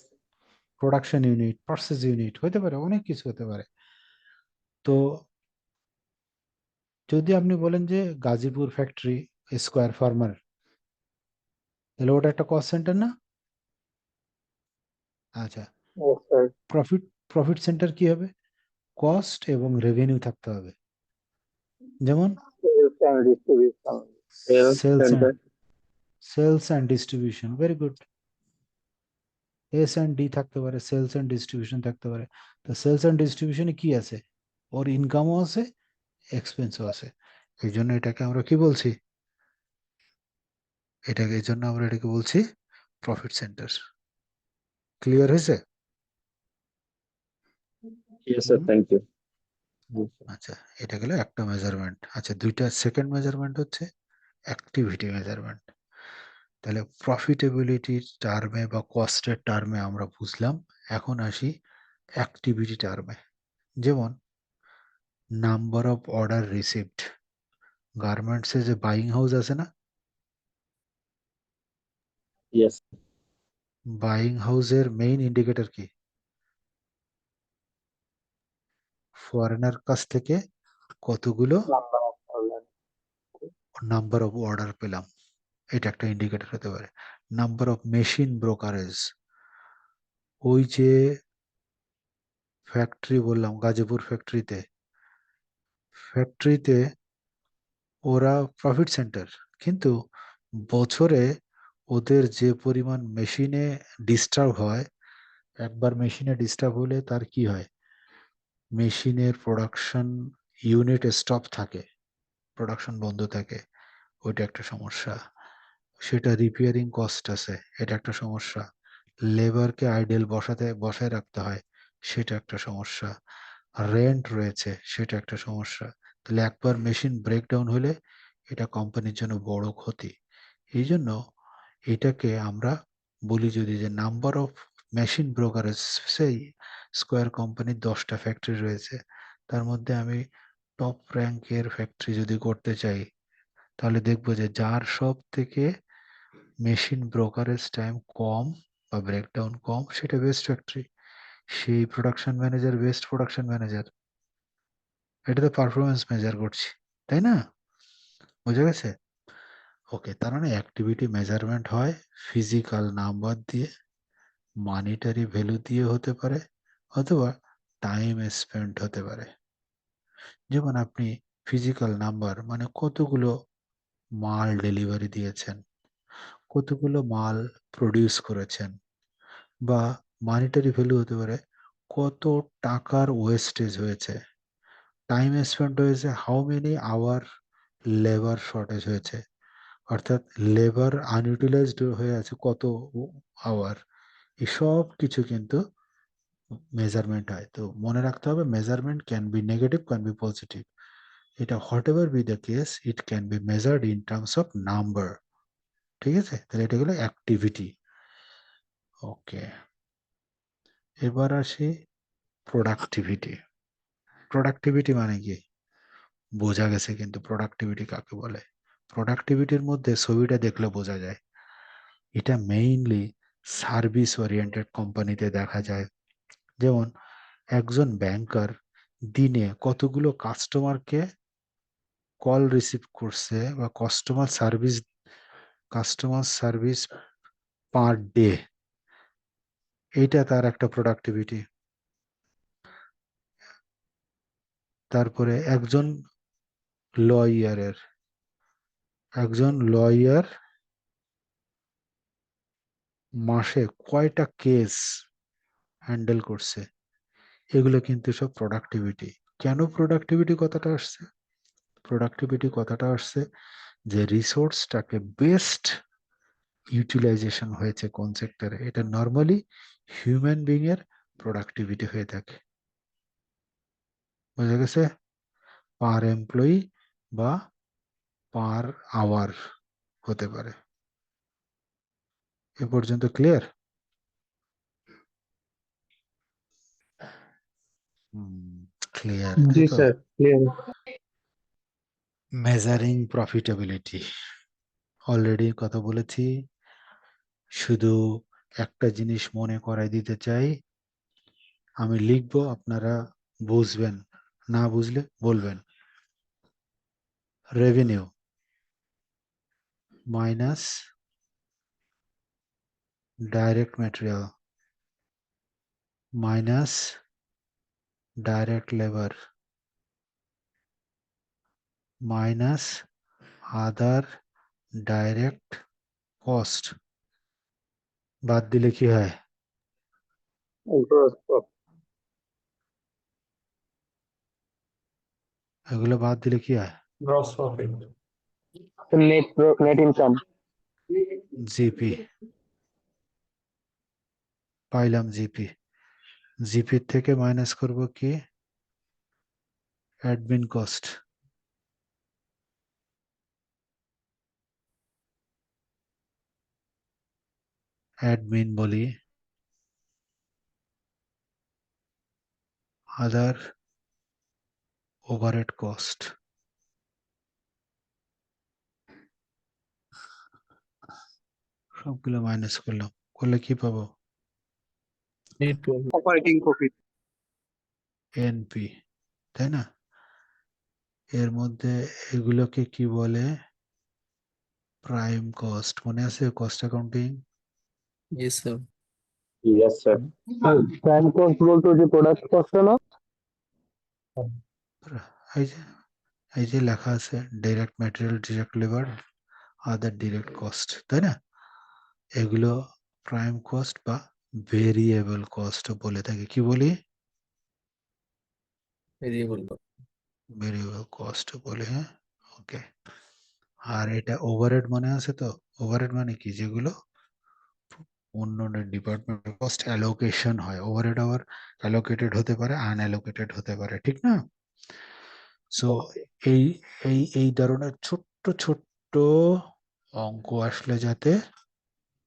Speaker 1: Production unit, process unit হতে পারে, অনেক কিছু হতে পারে। তো যদি আপনি বলেন যে গাজীপুর ফ্যাক্টরি স্কোয়ার ফার্মার, তাহলে ওটা একটা কস্ট সেন্টার না? আচ্ছা, প্রফিট, প্রফিট সেন্টার কি হবে? কস্ট এবং রেভিনিউ থাকতে হবে। যেমন sales and sales and distribution, very good. S and D থাকতে পারে, সেলস অ্যান্ড ডিস্ট্রিবিউশন থাকতে পারে। তো সেলস অ্যান্ড ডিস্ট্রিবিউশনে কি আছে? ওর ইনকামও আছে, এক্সপেন্সও আছে। এই জন্য এটাকে আমরা কি বলছি? এটাকে এই জন্য আমরা এটাকে বলছি প্রফিট সেন্টার। ক্লিয়ার হয়েছে?
Speaker 4: Yes sir, thank you.
Speaker 1: আচ্ছা, এটা গেল একটা মেজারমেন্ট। আচ্ছা, দুইটা সেকেন্ড মেজারমেন্ট হচ্ছে অ্যাক্টিভিটি মেজারমেন্ট। তাহলে প্রফিটেবিলিটির টার্মে বা কস্টের টার্মে আমরা বুঝলাম। এখন আসি অ্যাক্টিভিটি টার্মে। যেমন নাম্বার অফ অর্ডার রিসিভড। গার্মেন্টসে যে বাইং হাউস আছে না,
Speaker 4: ইয়েস।
Speaker 1: বাইং হাউসের মেইন ইন্ডিকেটর কি? ফরেনার কাছ থেকে কতগুলো নাম্বার অফ অর্ডার পেলাম, এটা একটা ইন্ডিকেটর হতে পারে। নাম্বার অফ মেশিন ব্রোকারেজ, ওই যে ফ্যাক্টরি বললাম গাজীপুর ফ্যাক্টরিতে, ফ্যাক্টরিতে ওরা প্রফিট সেন্টার, কিন্তু বছরে ওদের যে পরিমাণ মেশিনে ডিস্টার্ব হয়, একবার মেশিনে ডিস্টার্ব হলে তার কি হয়? মেশিনের প্রোডাকশন ইউনিট স্টপ থাকে, প্রোডাকশন বন্ধ থাকে, ওইটা একটা সমস্যা। সেটা রিপেয়ারিং কস্ট আছে, এটা একটা সমস্যা। লেবারকে আইডেল বসায় রাখতে হয়, সেটা একটা সমস্যা। রেন্ট রয়েছে, সেটা একটা সমস্যা। তাহলে একবার মেশিন ব্রেকডাউন হলে এটা কোম্পানির জন্য বড় ক্ষতি। এই জন্য এটাকে আমরা বলি যদি যে নাম্বার অফ মেশিন ব্রোকারেজ, সেই স্কোয়ার কোম্পানির 10টা ফ্যাক্টরি রয়েছে, তার মধ্যে আমি টপ র্যাঙ্কের ফ্যাক্টরি যদি করতে চাই, তাহলে দেখবো যে যার সব থেকে মেশিন ব্রোকারেজ টাইম কম বা ব্রেকডাউন কম, সেটা বেস্ট ফ্যাক্টরি, সেই production manager best production manager. এটা তো পারফরমেন্স মেজার করছি, তাই না? বোঝা গেছে? ওকে, তার মানে অ্যাক্টিভিটি মেজারমেন্ট হয় ফিজিক্যাল নাম্বার দিয়ে, মানিটারি ভ্যালু দিয়ে হতে পারে, অথবা টাইম স্পেন্ড হতে পারে। যেমন আপনি ফিজিক্যাল নাম্বার মানে কতগুলো মাল ডেলিভারি দিয়েছেন, কতগুলো মাল প্রডিউস করেছেন, বা মানিটারি ভ্যালু হতে পারে কত টাকার ওয়েস্টেজ হয়েছে, টাইম স্পেন্ড হয়েছে, how many hour labour shortage হয়েছে, অর্থাৎ লেবার আনইউটিলাইজড হয়ে আছে কত আওয়ার, এসব কিছু কিন্তু মেজারমেন্ট হয়। তো মনে রাখতে হবে measurement can be negative, can be positive. এটা whatever be the case, it can be measured in terms of number. ঠিক আছে, তাহলে এটা হলো অ্যাক্টিভিটি। ওকে, এবার আসি প্রোডাক্টিভিটি। প্রোডাক্টিভিটি মানে কি বোঝা গেছে, কিন্তু প্রোডাক্টিভিটি কাকে বলে? প্রোডাক্টিভিটির মধ্যে ছবিটা দেখলে বোঝা যায়। এটা মেইনলি সার্ভিস ওরিয়েন্টেড কোম্পানিতে দেখা যায়। যেমন একজন ব্যাংকার দিনে কতগুলো কাস্টমারকে কল রিসিভ করছে, বা কাস্টমার সার্ভিস পার ডে, এইটা তার একটা প্রোডাক্টিভিটি। তারপরে একজন লয়ার মাসে কয়টা কেস হ্যান্ডেল করছে, এগুলো কিন্তু সব প্রোডাক্টিভিটি। কেন প্রোডাক্টিভিটি কথাটা আসছে? প্রোডাক্টিভিটি কথাটা আসছে যে রিসোর্সটাকে বেস্ট ইউটিলাইজেশন হয়েছে কোন সেক্টরে, এটা নর্মালি হিউম্যান বিং এর প্রোডাক্টিভিটি হয়ে থাকে। বোঝা গেছে? পার এমপ্লয়ি বা পার আওয়ার হতে পারে। এ পর্যন্ত ক্লিয়ার? ক্লিয়ার, তাই
Speaker 6: জি
Speaker 1: তো?
Speaker 6: Sir, clear.
Speaker 1: Measuring profitability already কথা বলেছি, শুধু একটা জিনিস মনে করাই দিতে চাই, আমি লিখবো, আপনারা বুঝবেন, না বুঝলে বলবেন। Revenue minus direct material minus direct labour minus other direct cost, বাদ দিলে কি হয়?
Speaker 4: Gross profit.
Speaker 1: এগুলো বাদ দিলে কি হয়?
Speaker 6: Gross profit.
Speaker 4: Net income.
Speaker 1: GP পাইলাম, জিপি থেকে মাইনাস করব কি? Admin cost. অ্যাডমিন বলি, আদার ওভারহেড কস্ট। সবগুলো মাইনাস করলাম, করলে কি পাবো?
Speaker 6: Net profit.
Speaker 5: Operating profit.
Speaker 1: NP, তাই না? এর মধ্যে এগুলোকে কি বলে? Prime cost. মনে আছে কস্ট অ্যাকাউন্টিং?
Speaker 6: জি sir.
Speaker 4: Yes, sir. Prime cost বলতে যে প্রোডাক্ট কস্ট না?
Speaker 1: এই যে এই যে লেখা আছে direct material, direct labour, other direct cost, তাই না? এগুলো প্রাইম কস্ট বা ভেরিয়েবল কস্ট বলে থাকি। কি বলি?
Speaker 6: ভেরিয়েবল।
Speaker 1: ভেরিয়েবল কস্ট বলে, হ্যাঁ। ওকে, আর এটা ওভারহেড মনে আছে তো? ওভারহেড মানে কি? যেগুলো অন্য ডিপার্টমেন্ট কস্ট অ্যালোকেশন হয়। ওভারহেড আবার অ্যালোকেটেড হতে পারে, আনঅ্যালোকেটেড হতে পারে, ঠিক না? সো এই এই ধরনের ছোট্ট ছোট্ট অঙ্ক আসলে যাতে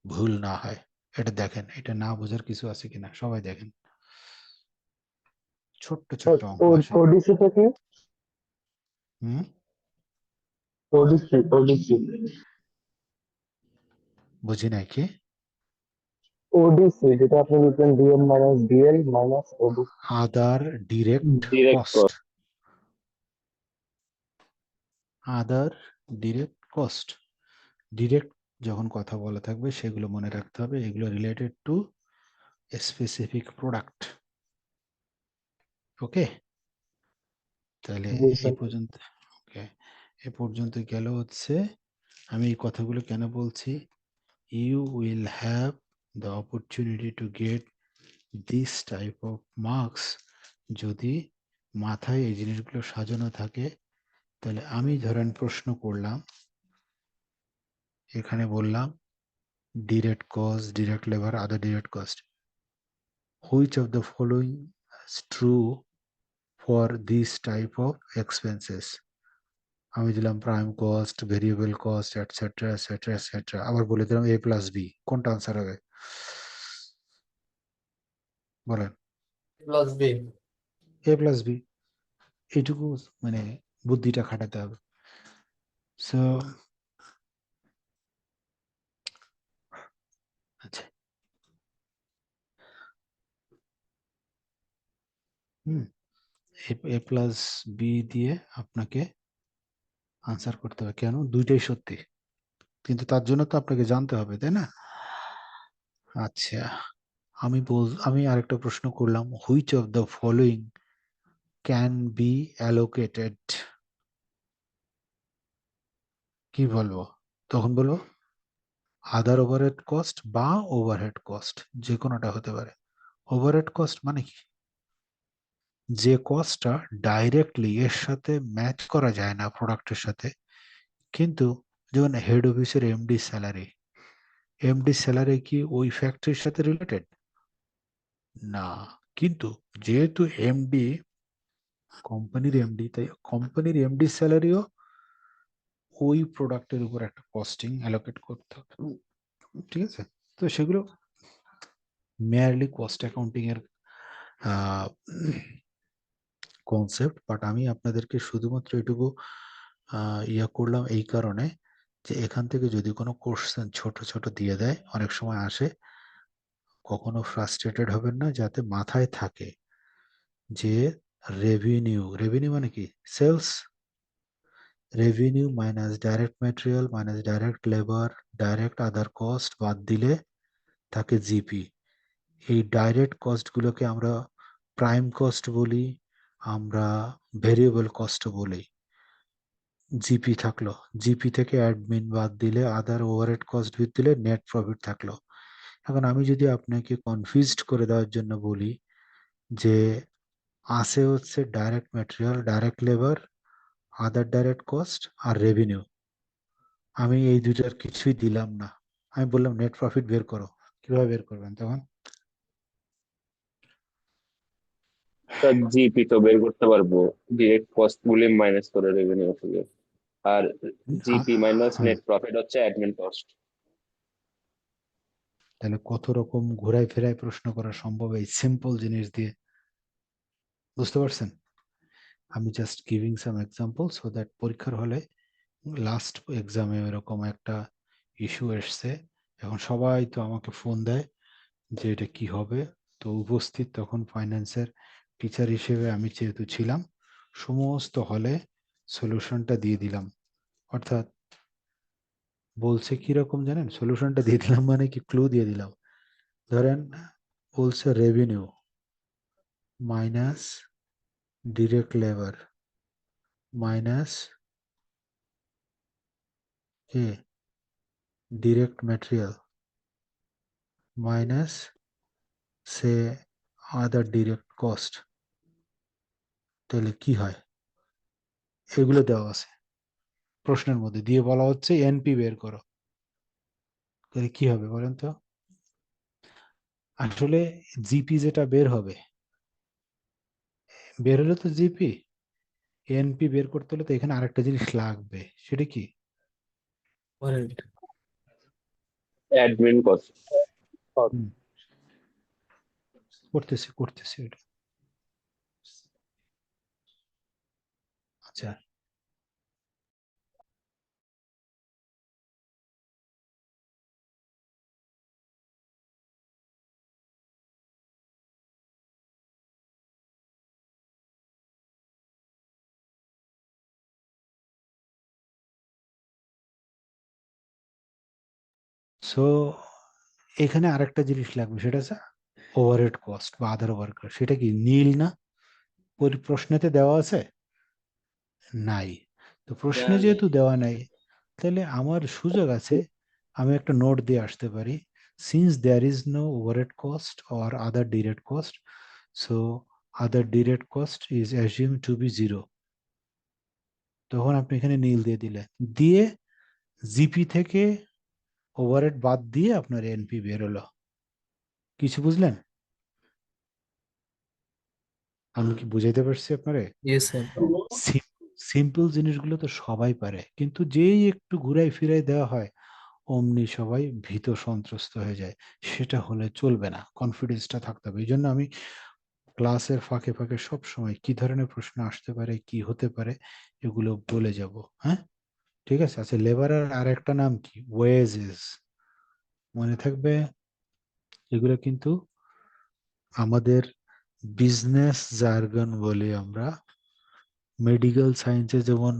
Speaker 1: ভুল না হয়, এটা দেখেন, এটা না বোঝার কিছু আছে কিনা সবাই দেখেন, ছোট্ট ছোট্ট অঙ্ক আসে।
Speaker 4: ওডিসি থেকে
Speaker 1: হুম,
Speaker 4: ওডিসি
Speaker 1: বুঝি নাই কি?
Speaker 4: ওডিসি যেটা আপনি লিখবেন ডিএম মাইনাস ডিএল মাইনাস ওডিসি।
Speaker 1: আদার ডিরেক্ট
Speaker 3: Direct
Speaker 1: কস্ট, আদার ডিরেক্ট কস্ট। ডিরেক্ট যখন কথা বলা থাকবে সেগুলো মনে রাখতে হবে, এগুলো রিলেটেড টু স্পেসিফিক প্রোডাক্ট। ওকে, তাহলে
Speaker 4: জি
Speaker 1: এই
Speaker 4: স্যার।
Speaker 1: পর্যন্ত, ওকে, এ পর্যন্ত গেল হচ্ছে। আমি এই কথাগুলো কেন বলছি? You will have the opportunity to get this type of marks যদি মাথায় এই জিনিসগুলো সাজানো থাকে। তাহলে আমি ধরেন প্রশ্ন করলাম, এখানে বললাম direct cost, direct labour, other direct cost, which of the following is true for this type of expenses. আমি দিলাম prime cost, variable cost, etcetera etcetera etcetera, আবার বলে দিলাম এ প্লাস বি, কোনটা আনসার হবে বলেন?
Speaker 6: Plus B.
Speaker 1: A plus B, এইটুকু মানে বুদ্ধিটা খাটাতে হবে। সো আচ্ছা, হুম, এ প্লাস বি দিয়ে আপনাকে আনসার করতে হবে। কেন? দুইটাই সত্যি, কিন্তু তার জন্য তো আপনাকে জানতে হবে, তাই না? আচ্ছা, আমি আরেকটা প্রশ্ন করলাম, which of the following can be allocated. কি বলবো তখন? বলবো আদার ওভারহেড কস্ট বা ওভারহেড কস্ট, যে কোনোটা হতে পারে। ওভারহেড কস্ট মানে কি? যে কস্টটা ডাইরেক্টলি এর সাথে ম্যাচ করা যায় না প্রোডাক্টের সাথে, কিন্তু যেমন হেড অফিসের এমডি স্যালারি, এমডি স্যালারি কি ওই ফ্যাক্টরির সাথে রিলেটেড? না, কিন্তু যেহেতু এমডি কোম্পানির এমডি, তাই কোম্পানির এমডি স্যালারিও ওই প্রোডাক্টের উপর একটা কস্টিং অ্যালোকেট করতে হবে। ঠিক আছে, তো সেগুলো মেয়ারলি কস্ট অ্যাকাউন্টিং এর কনসেপ্ট, বাট আমি আপনাদেরকে শুধুমাত্র এটুকু ইয়া করলাম এই কারণে যে এখান থেকে যদি কোনো কোশ্চেন ছোট ছোট দিয়ে দেয়, অনেক সময় আসে, কখনো ফ্রাস্ট্রেটেড হবেন না, যাতে মাথায় থাকে যে রেভিনিউ, রেভিনিউ মানে কি? Sales, revenue minus direct material minus direct labour direct other cost বাদ দিলে থাকে জিপি। এই ডাইরেক্ট কস্টগুলোকে আমরা প্রাইম কস্ট বলি, আমরা ভেরিয়েবল কস্ট বলি। জিপি থাকলো, জিপি থেকে অ্যাডমিন বাদ দিলে, আদার ওভারহেড কস্ট বাদ দিলে নেট প্রফিট থাকলো। এখন আমি যদি আপনাকে কনফিউজড করে দেওয়ার জন্য বলি যে আসে হচ্ছে ডাইরেক্ট ম্যাটেরিয়াল, ডাইরেক্ট লেবার, আদার ডাইরেক্ট কস্ট আর রেভিনিউ, আমি এই দুটার কিছুই দিলাম না, আমি বললাম নেট প্রফিট বের করো, কিভাবে বের করবেন তখন?
Speaker 3: স্যার জিপি তো বের করতে পারবো ডিরেক্ট কস্ট গুলি মাইনাস করে রেভিনিউ থেকে, আর জিপি মাইনাস
Speaker 1: হ্যাঁ,
Speaker 3: নেট প্রফিট হচ্ছে অ্যাডমিন কস্ট।
Speaker 1: তাহলে কত রকম ঘোরায় ফেরায় প্রশ্ন করা সম্ভব এই সিম্পল জিনিস দিয়ে, বুঝতে পারছেন? আমি just giving some example so that পরীক্ষার হলে লাস্ট এক্সামে এরকম একটা ইস্যু এসছে, এখন সবাই তো আমাকে ফোন দেয় যে এটা কি হবে। তো উপস্থিত তখন ফাইন্যান্সের টিচার হিসেবে আমি যেহেতু ছিলাম, সমস্ত হলে সলিউশনটা দিয়ে দিলাম। অর্থাৎ বলছে কি রকম জানেন? সলিউশনটা দিয়ে দিলাম মানে কি, ক্লু দিয়ে দিলাম। ধরেন বলছে revenue minus direct labour minus a direct material minus say other direct cost, তাহলে কি হয়? এগুলো দেওয়া আছে প্রশ্নের মধ্যে, দিয়ে বলা হচ্ছে এনপি বের করো, তাহলে কি হবে বলেন তো? আসলে জিপি যেটা বের হবে, বের হলে তো জিপি, এনপি বের করতে হলে তো এখানে আরেকটা জিনিস লাগবে, সেটা কি?
Speaker 6: ওভারহেড।
Speaker 3: Admin cost.
Speaker 1: হুম, করতেছি এটা। আচ্ছা, সো এখানে আরেকটা জিনিস লাগবে, সেটা হচ্ছে ওভারহেড কস্ট বা আদার ওয়ার্কার। সেটা কি নীল না? প্রশ্নেতে দেওয়া আছে? নাই। তো প্রশ্নে যেহেতু দেওয়া নাই, তাহলে আমার সুযোগ আছে, আমি একটা নোট দিয়ে আসতে পারি, since there is no overhead cost or other direct cost, so other direct cost is assume to be zero. তখন আপনি এখানে নীল দিয়ে দিলেন, দিয়ে জিপি থেকে ওভারহেড বাদ দিয়ে আপনার এনপি বেরোলো। কিছু বুঝলেন? আমি কি বুঝাইতে পারছি আপনারে?
Speaker 6: Yes, sir.
Speaker 1: সিম্পল জিনিসগুলো তো সবাই পারে, কিন্তু যেই একটু ঘুরাই ফিরাই দেওয়া হয় অমনি সবাই ভীত সন্ত্রস্ত হয়ে যায়। সেটা হলে চলবে না, কনফিডেন্সটা থাকতে হবে। এই জন্য আমি ক্লাসের ফাঁকে ফাঁকে সব সময় কি ধরনের প্রশ্ন আসতে পারে, কি হতে পারে, এগুলো বলে যাব। হ্যাঁ, ঠিক আছে। আচ্ছা, লেবারের আর একটা নাম কি? ওয়েজেস। মনে থাকবে, এগুলো কিন্তু আমাদের বিজনেস জার্গন বলি আমরা। মেডিকেল সায়েন্সে যেমন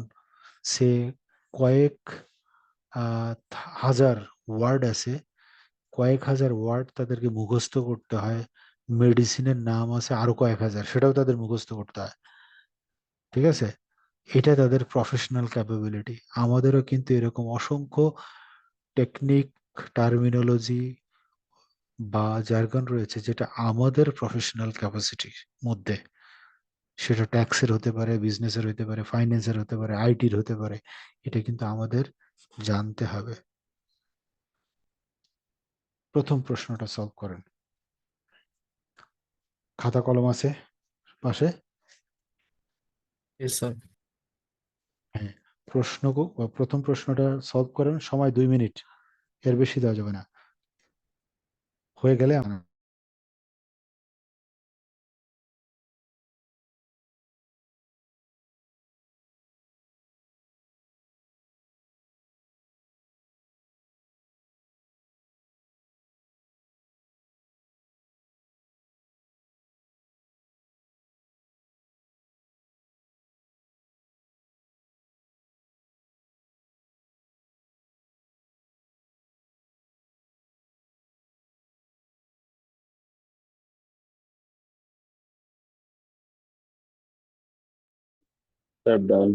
Speaker 1: সে কয়েক হাজার ওয়ার্ড আছে, কয়েক হাজার ওয়ার্ড তাদেরকে মুখস্থ করতে হয়। মেডিসিনের নাম আছে আরো কয়েক হাজার, সেটাও তাদের মুখস্থ করতে হয়। ঠিক আছে, এটা তাদের প্রফেশনাল ক্যাপাবিলিটি। আমাদেরও কিন্তু এরকম অসংখ্য টেকনিক, টার্মিনোলজি বা জার্গন রয়েছে, যেটা আমাদের প্রফেশনাল ক্যাপাসিটির মধ্যে। সেটা ট্যাক্সের হতে পারে, বিজনেসের হতে পারে, ফাইন্যান্সের হতে পারে, আইটির হতে পারে। এটা কিন্তু আমাদের জানতে হবে। প্রথম প্রশ্নটা সলভ করেন। খাতা কলম আছে পাশে?
Speaker 6: Yes, sir.
Speaker 1: হ্যাঁ, প্রথম প্রশ্নটা সলভ করেন। সময় 2 মিনিট, এর বেশি দেওয়া যাবে না। হয়ে গেলে
Speaker 3: স্যার ডান।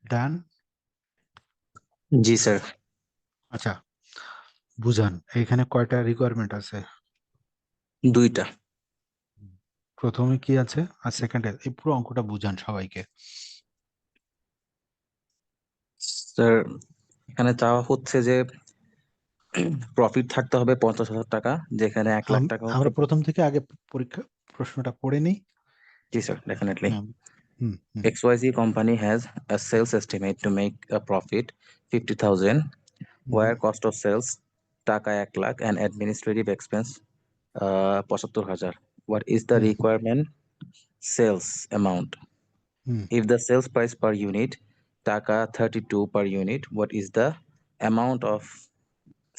Speaker 1: ডান।
Speaker 5: জি স্যার।
Speaker 1: আচ্ছা, বুঝান এখানে কয়টা রিকোয়ারমেন্ট আছে?
Speaker 6: দুইটা।
Speaker 1: প্রথমে কি আছে আর সেকেন্ডে এই পুরো অঙ্কটা বুঝান সবাইকে।
Speaker 6: স্যার এখানে চাওয়া হচ্ছে যে প্রফিট থাকতে হবে 50,000 টাকা, যেখানে 1 লাখ টাকা হচ্ছে।
Speaker 1: আমরা প্রথম থেকে আগে পরীক্ষা প্রশ্নটা পড়ে নিই।
Speaker 6: জি sir, definitely.
Speaker 1: Hmm hmm hmm,
Speaker 6: XYZ company has a sales estimate to make a profit 50,000, where cost of sales টাকা 1 lakh and administrative expense 75,000. What is the
Speaker 1: hmm,
Speaker 6: requirement sales amount?
Speaker 1: Hmm.
Speaker 6: If the sales price per unit টাকা 32 per unit, what is the amount of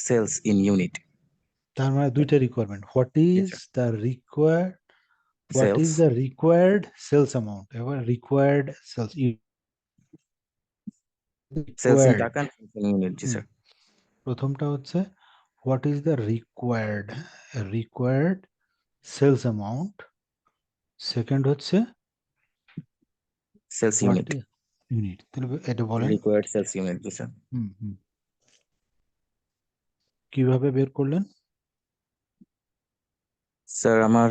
Speaker 6: sales in unit?
Speaker 1: তার মানে দুইটা requirement. What
Speaker 6: Yes,
Speaker 1: is
Speaker 6: sir.
Speaker 1: The required
Speaker 6: Sales,
Speaker 1: sales amount? এবার required sales
Speaker 6: sales in
Speaker 1: required.
Speaker 6: টাকা and sales in unit. জি sir.
Speaker 1: প্রথমটা হচ্ছে what is the required sales amount, second হচ্ছে
Speaker 6: Sales
Speaker 1: what
Speaker 6: unit.
Speaker 1: Unit. তাহলে এটা বলেন।
Speaker 6: Required sales unit. জি স্যার।
Speaker 1: হুম হুম, কিভাবে বের করলেন?
Speaker 6: স্যার আমার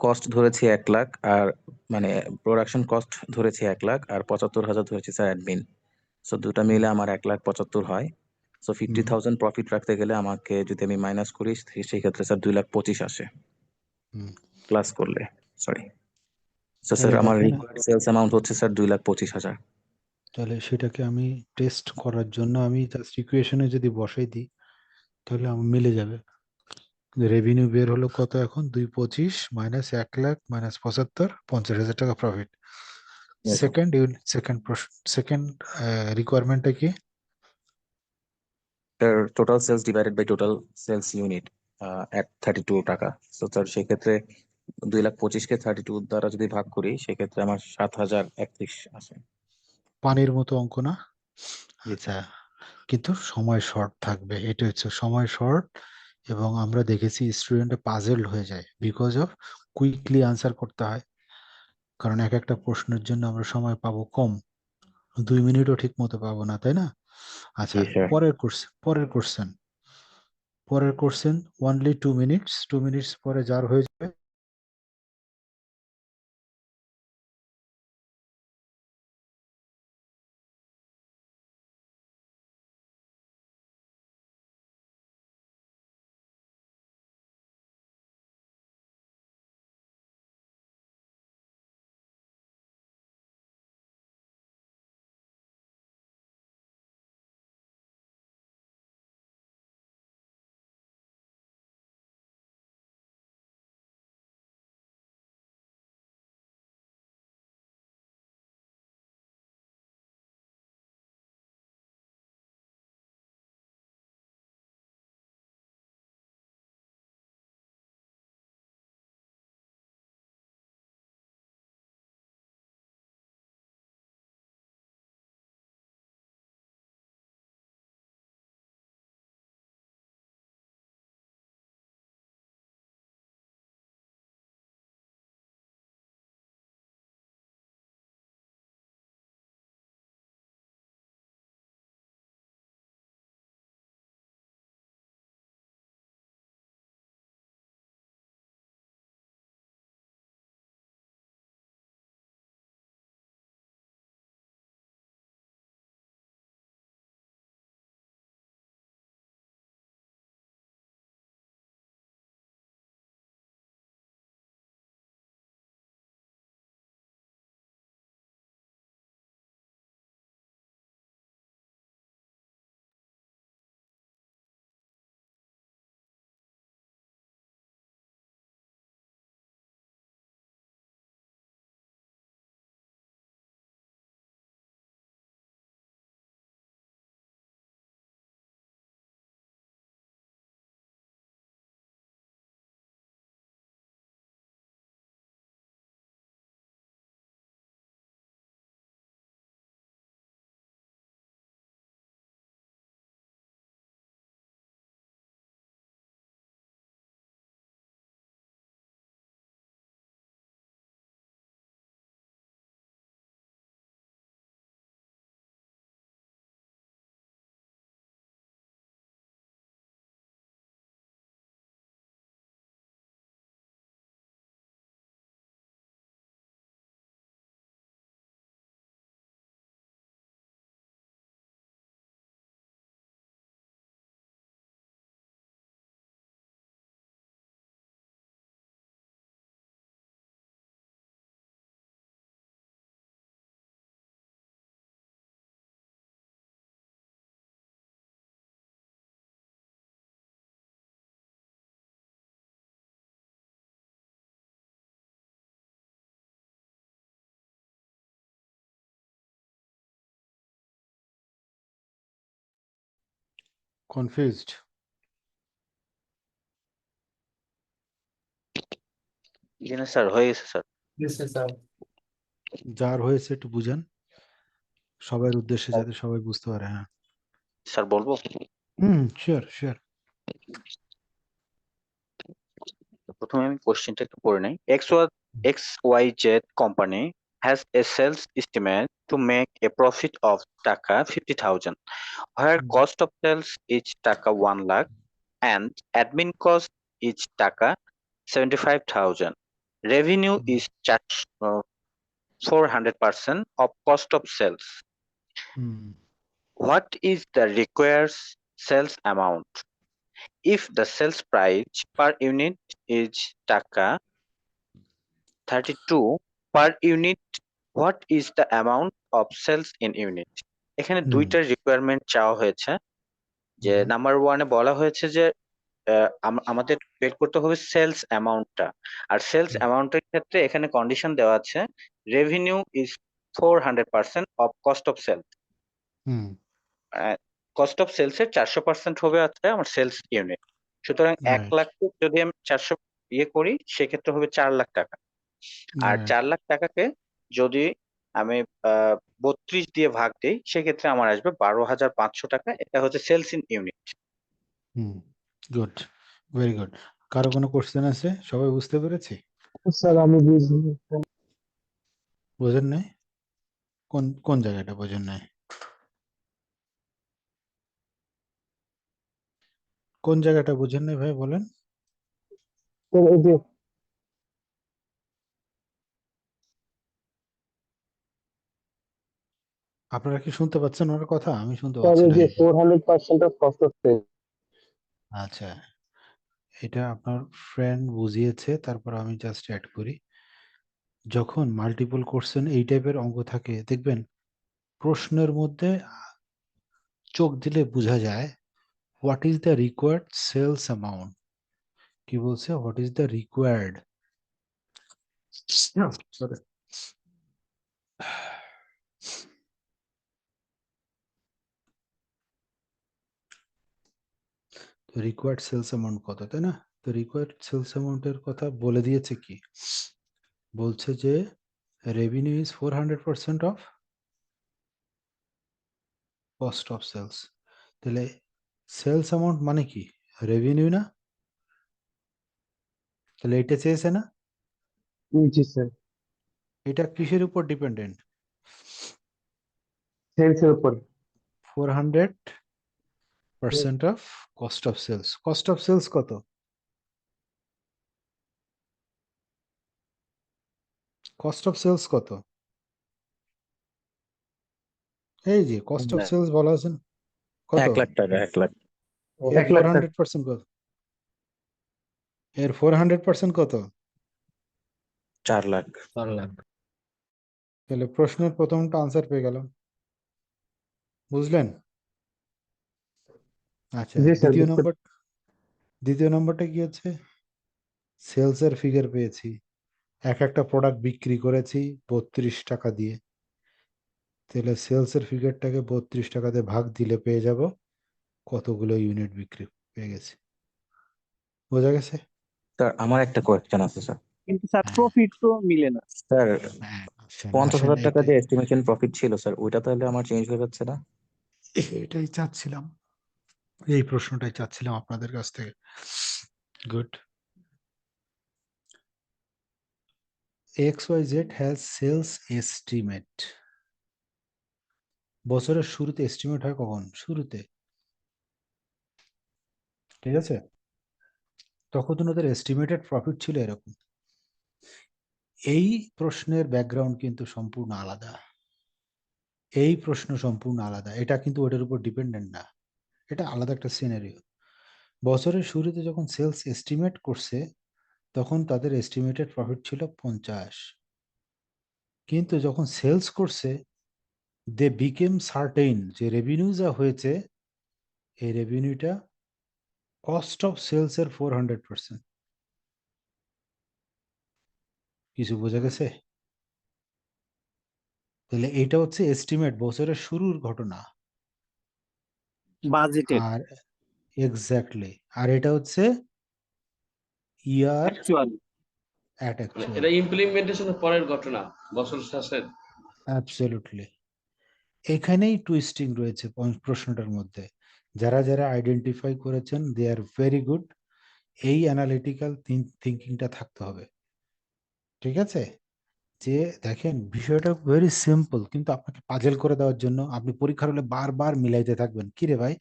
Speaker 6: কস্ট ধরেছি 1 লাখ, আর মানে প্রোডাকশন কস্ট ধরেছি 1 লাখ, আর 75,000 ধরেছি স্যার অ্যাডমিন। সো দুটা মিলে আমার 1,75,000 হয়। সো 50,000 প্রফিট রাখতে গেলে আমাকে যদি আমি মাইনাস করি, সেই ক্ষেত্রে স্যার 2,25,000 আসে
Speaker 1: হুম,
Speaker 6: প্লাস করলে। সরি। সো স্যার
Speaker 1: তাহলে
Speaker 6: আমার
Speaker 1: দেখেন,
Speaker 6: রিকোয়ার্ড সেলস অ্যামাউন্ট হচ্ছে স্যার 2,25,000।
Speaker 1: তাহলে সেটাকে আমি টেস্ট করার জন্য আমি জাস্ট ইকুয়েশনে যদি বসাই দিই তাহলে আমার মিলে যাবে। রেভিনিউ বের হলো কত এখন? 225 মাইনাস 1 লাখ মাইনাস 75, 50,000 টাকা প্রফিট।
Speaker 6: Yes, sir.
Speaker 1: সেকেন্ড রিকোয়ারমেন্টটা কি?
Speaker 6: Sir total sales divided by total sales unit at 32 টাকা। সো স্যার সেক্ষেত্রে 2,25,000-কে 32 দ্বারা যদি ভাগ করি, সেক্ষেত্রে আমার 7,031 আসে।
Speaker 1: পানির মতো অঙ্ক না?
Speaker 6: জি
Speaker 1: আচ্ছা, কিন্তু সময় শর্ট থাকবে, এটা হচ্ছে সময় শর্ট। এবং আমরা দেখেছি স্টুডেন্টরা পাজেলড হয়ে যায় বিকজ অফ কুইকলি আনসার করতে হয়, কারণ এক একটা প্রশ্নের জন্য আমরা সময় পাবো কম, 2 মিনিটও ঠিক মতো পাবো না, তাই না? আচ্ছা,
Speaker 6: জি স্যার।
Speaker 1: পরের কোশ্চেন অনলি 2 মিনিটস, 2 মিনিটস পরে যার হয়ে যাবে কনফিউজড?
Speaker 5: জি না স্যার, হয়ে গেছে স্যার।
Speaker 1: যার হয়েছে একটু বুঝান সবার উদ্দেশ্যে, যাতে সবাই বুঝতে পারে। হ্যাঁ,
Speaker 5: স্যার বলবো?
Speaker 1: Sure sure.
Speaker 5: প্রথমে আমি কোশ্চেনটা একটু পড়ে নেই। XYZ company has a sales estimate to make a profit of টাকা 50,000, where cost of sales is টাকা 1 lakh and admin cost is টাকা 75,000. Revenue is 400% of cost of sales. What is the required sales amount? If the sales price per unit is টাকা 32 per unit, what is the amount of sales in unit? এখানে দুইটা requirement চাওয়া হয়েছে। যে number ওয়ানে বলা হয়েছে যে আমাদের বের করতে হবে সেলস অ্যামাউন্টটা, আর সেলস অ্যামাউন্টের ক্ষেত্রে এখানে কন্ডিশন দেওয়া আছে revenue is 400% of cost of sales. Cost of sales এর 400% হবে আছে আমার সেলস ইউনিট। সুতরাং 1
Speaker 1: Right.
Speaker 5: লাখ যদি আমি 400 করি সেক্ষেত্রে হবে 4 লাখ টাকা। আর
Speaker 1: Right.
Speaker 5: 4 লাখ টাকাকে যদি আমি 32 দিয়ে ভাগ দিই সেক্ষেত্রে আমার আসবে 12,500 টাকা। এটা হচ্ছে sales in unit.
Speaker 1: Good, very good. কারো কোনো কোশ্চেন আছে? সবাই বুঝতে পেরেছি?
Speaker 4: স্যার আমি বুঝিনি।
Speaker 1: বোঝেন নাই? কোন কোন জায়গাটা বোঝেন নাই? কোন জায়গাটা বুঝেন নাই ভাই বলেন?
Speaker 4: স্যার এই যে
Speaker 1: আপনারা কি শুনতে পাচ্ছেন ওনার কথা? আমি শুনতে
Speaker 4: স্যার
Speaker 1: পাচ্ছি
Speaker 4: এই
Speaker 1: না।
Speaker 4: যে 400% অফ কস্ট অফ সেল।
Speaker 1: আচ্ছা, এটা আপনার ফ্রেন্ড বুঝিয়েছে, তারপর আমি জাস্ট অ্যাড করি। যখন মাল্টিপল কোশ্চেন এই টাইপের অঙ্ক থাকে দেখবেন প্রশ্নের মধ্যে চোখ দিলে বোঝা যায় what is the required sales amount. কি বলছে? What is the required, sorry, required sales amount কত, তাই না? তো রিকোয়ার্ড সেলস অ্যামাউন্টের কথা বলে দিয়েছে কি, বলছে যে revenue is 400% of cost of sales. তাহলে সেলস অ্যামাউন্ট মানে কি? রেভিনিউ না? তাহলে এটা চেয়েছে না?
Speaker 4: জি স্যার,
Speaker 1: এটা কিসের উপর ডিপেন্ডেন্ট?
Speaker 4: সেলস এর উপর।
Speaker 1: 400% of cost of sales. Cost of sales কত? কস্ট অফ সেলস কত? এই যে কস্ট অফ সেলস বলা আছে না? কত?
Speaker 6: 1 লাখ টাকা, 1 লাখ।
Speaker 1: এর
Speaker 4: 1 লাখ স্যার।
Speaker 1: 400% কত? এর 400% কত?
Speaker 6: 4 লাখ।
Speaker 1: তাহলে প্রশ্নের প্রথমটা আনসার পেয়ে গেলাম, বুঝলেন? আচ্ছা,
Speaker 4: জি স্যার,
Speaker 1: দ্বিতীয় নম্বরটা কি হচ্ছে? সেলস এর ফিগার পেয়েছি, একটা প্রোডাক্ট বিক্রি করেছি 32 টাকা দিয়ে। তাহলে সেলস এর ফিগারটাকে 32 টাকাতে ভাগ দিলে পেয়ে যাব কতগুলো ইউনিট বিক্রি পেয়ে গেছি। বোঝা গেছে?
Speaker 6: স্যার আমার একটা কোয়েশ্চেন আছে স্যার।
Speaker 4: কিন্তু স্যার
Speaker 1: হ্যাঁ,
Speaker 4: প্রফিট তো মিলে না।
Speaker 6: স্যার
Speaker 1: আসেন
Speaker 6: 50,000 টাকা
Speaker 1: এটাই
Speaker 6: যে এস্টিমেশন প্রফিট ছিল স্যার, ওইটা তাহলে আমার চেঞ্জ হয়ে যাচ্ছে না?
Speaker 1: এটাই চাচ্ছিলাম, এই প্রশ্নটাই চাচ্ছিলাম আপনাদের কাছ থেকে। Good. XYZ has sales estimate. বছরের শুরুতে এস্টিমেট হয় কখন? শুরুতে, ঠিক আছে? তখন ওদের এস্টিমেটেড প্রফিট ছিল এরকম। এই প্রশ্নের ব্যাকগ্রাউন্ড কিন্তু সম্পূর্ণ আলাদা। এই প্রশ্ন সম্পূর্ণ আলাদা, এটা কিন্তু ওটার উপর ডিপেন্ডেন্ট না, এটা আলাদা একটা সিনারিও। বছরের শুরুতে যখন সেলস এস্টিমেট করছে তখন তাদের এস্টিমেটেড প্রফিট ছিল 50, কিন্তু যখন সেলস করছে দে বিকেম সার্টেইন যে রেভিনিউ যা হয়েছে এই রেভিনিউটা কস্ট অফ সেলস এর 400%। কিছু বোঝা গেছে? তাহলে এইটা হচ্ছে এস্টিমেট, বছরের শুরুর ঘটনা।
Speaker 4: বাজেটেড।
Speaker 1: আর এক্স্যাক্টলি। আর এটা হচ্ছে ইয়ার
Speaker 9: অ্যাকচুয়াল
Speaker 1: অ্যাট অ্যাকচুয়াল।
Speaker 9: এটা ইমপ্লিমেন্টেশনের পরের ঘটনা, বছর শেষের।
Speaker 1: অ্যাবসলিউটলি। এখানেই টুইস্টিং রয়েছে প্রশ্নটার মধ্যে। যারা যারা আইডেন্টিফাই করেছেন দে আর ভেরি গুড। এই অ্যানালিটিক্যাল থিঙ্কিংটা থাকতে হবে, ঠিক আছে? যে দেখেন বিষয়টা ভেরি সিম্পল, কিন্তু আপনাকে পাজেল করে দেওয়ার জন্য আপনি পরীক্ষার হলে বারবার মিলাইতে থাকবেন, কি রে ভাই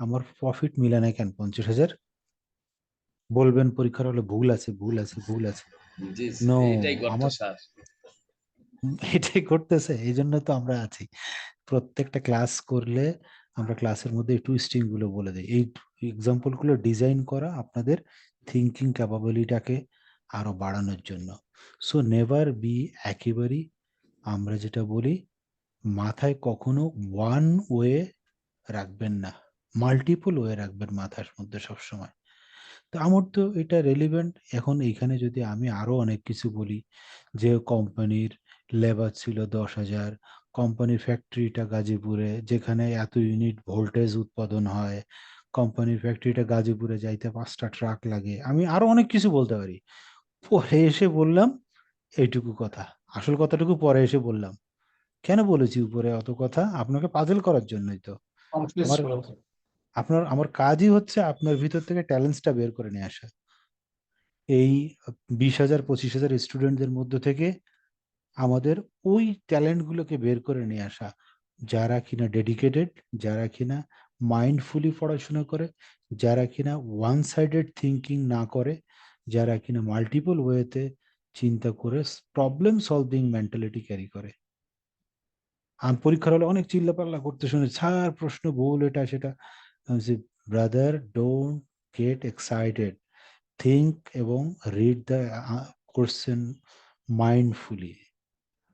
Speaker 1: আমার প্রফিট মিলে নাই কেন 50,000, বলবেন পরীক্ষার হলে ভুল আছে ভুল আছে ভুল আছে।
Speaker 9: জি
Speaker 1: নো,
Speaker 9: এটাই গর্ত
Speaker 1: আমার
Speaker 9: স্যার।
Speaker 1: এটাই করতেছে, এই জন্য তো আমরা আছি। প্রত্যেকটা ক্লাস করলে আমরা ক্লাসের মধ্যে এই টুইস্টিং গুলো বলে দিই, এই এক্সাম্পল গুলো ডিজাইন করা আপনাদের থিঙ্কিং ক্যাপাবিলিটাকে আরো বাড়ানোর জন্য। সো নেভার বি, একেবারেই আমরা যেটা বলি মাথায় কখনো ওয়ান ওয়ে রাখবেন না, মাল্টিপল ওয়ে রাখবেন মাথার মধ্যে সবসময়। তো আমার তো এটা রেলিভেন্ট। এখন এইখানে যদি আমি আরো অনেক কিছু বলি যে কোম্পানির লেবার ছিল 10,000, কোম্পানির ফ্যাক্টরিটা গাজীপুরে যেখানে এত ইউনিট ভোল্টেজ উৎপাদন হয়, কোম্পানির ফ্যাক্টরিটা গাজীপুরে যাইতে 5টা ট্রাক লাগে, আমি আরো অনেক কিছু বলতে পারি। পরে এসে বললাম এইটুকু কথা, আসল কথাটুকু পরে এসে বললাম। কেন বলেছি উপরে অত কথা? আপনাকে পাজল করার জন্যই তো। আমার আমার কাজই হচ্ছে আপনার ভিতর থেকে ট্যালেন্টসটা বের করে নিয়ে আসা। এই 20,000 25,000 স্টুডেন্টদের মধ্য থেকে আমাদের ওই ট্যালেন্ট গুলোকে বের করে নিয়ে আসা, যারা কিনা ডেডিকেটেড, যারা কিনা মাইন্ডফুলি পড়াশোনা করে, যারা কিনা ওয়ান সাইডেড থিঙ্কিং না করে, যারা কিনা মাল্টিপল ওয়েতে চিন্তা করে প্রবলেম সলভিং মেন্টালিটি ক্যারি করে। আমি পরীক্ষার হলে অনেক চিল্লাপাল্লা করতে শুনে, স্যার প্রশ্ন ভুল এটা সেটা। Brother don't get excited, think এবং রিড দ্য কোশ্চেন মাইন্ডফুলি।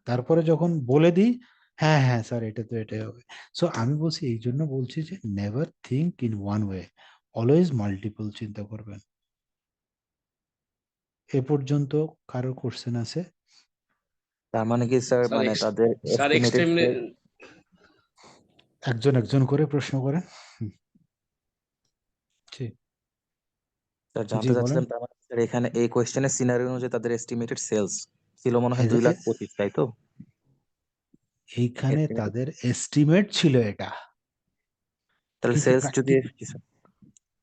Speaker 1: তারপরে যখন বলে দিই হ্যাঁ হ্যাঁ স্যার এটা তো এটাই হবে। সো আমি বলছি, এই জন্য বলছি যে never think in one way, always multiple চিন্তা করবেন। এ পর্যন্ত কারোর কোশ্চেন আছে?
Speaker 6: তার মানে কি স্যার,
Speaker 9: স্যার
Speaker 6: মানে তাদের
Speaker 9: স্যার
Speaker 6: এস্টিমেটেড
Speaker 9: এক্সট্রিমলি
Speaker 1: একজন একজন করে প্রশ্ন করেন। ঠিক,
Speaker 6: স্যার
Speaker 1: জি
Speaker 6: জানতে
Speaker 1: বলেন।
Speaker 6: চাচ্ছিলাম, তার মানে স্যার এখানে এই কোয়েশ্চেনের সিনারিও অনুযায়ী তাদের এস্টিমেটেড সেলস ছিল মনে হয়
Speaker 1: এ-
Speaker 6: 2,25,000, তাই তো?
Speaker 1: এইখানে
Speaker 6: Estimated-
Speaker 1: তাদের এস্টিমেট ছিল এটা,
Speaker 6: তাহলে
Speaker 1: কিন্তু
Speaker 6: সেলস যদি
Speaker 1: প্র্যাকটিক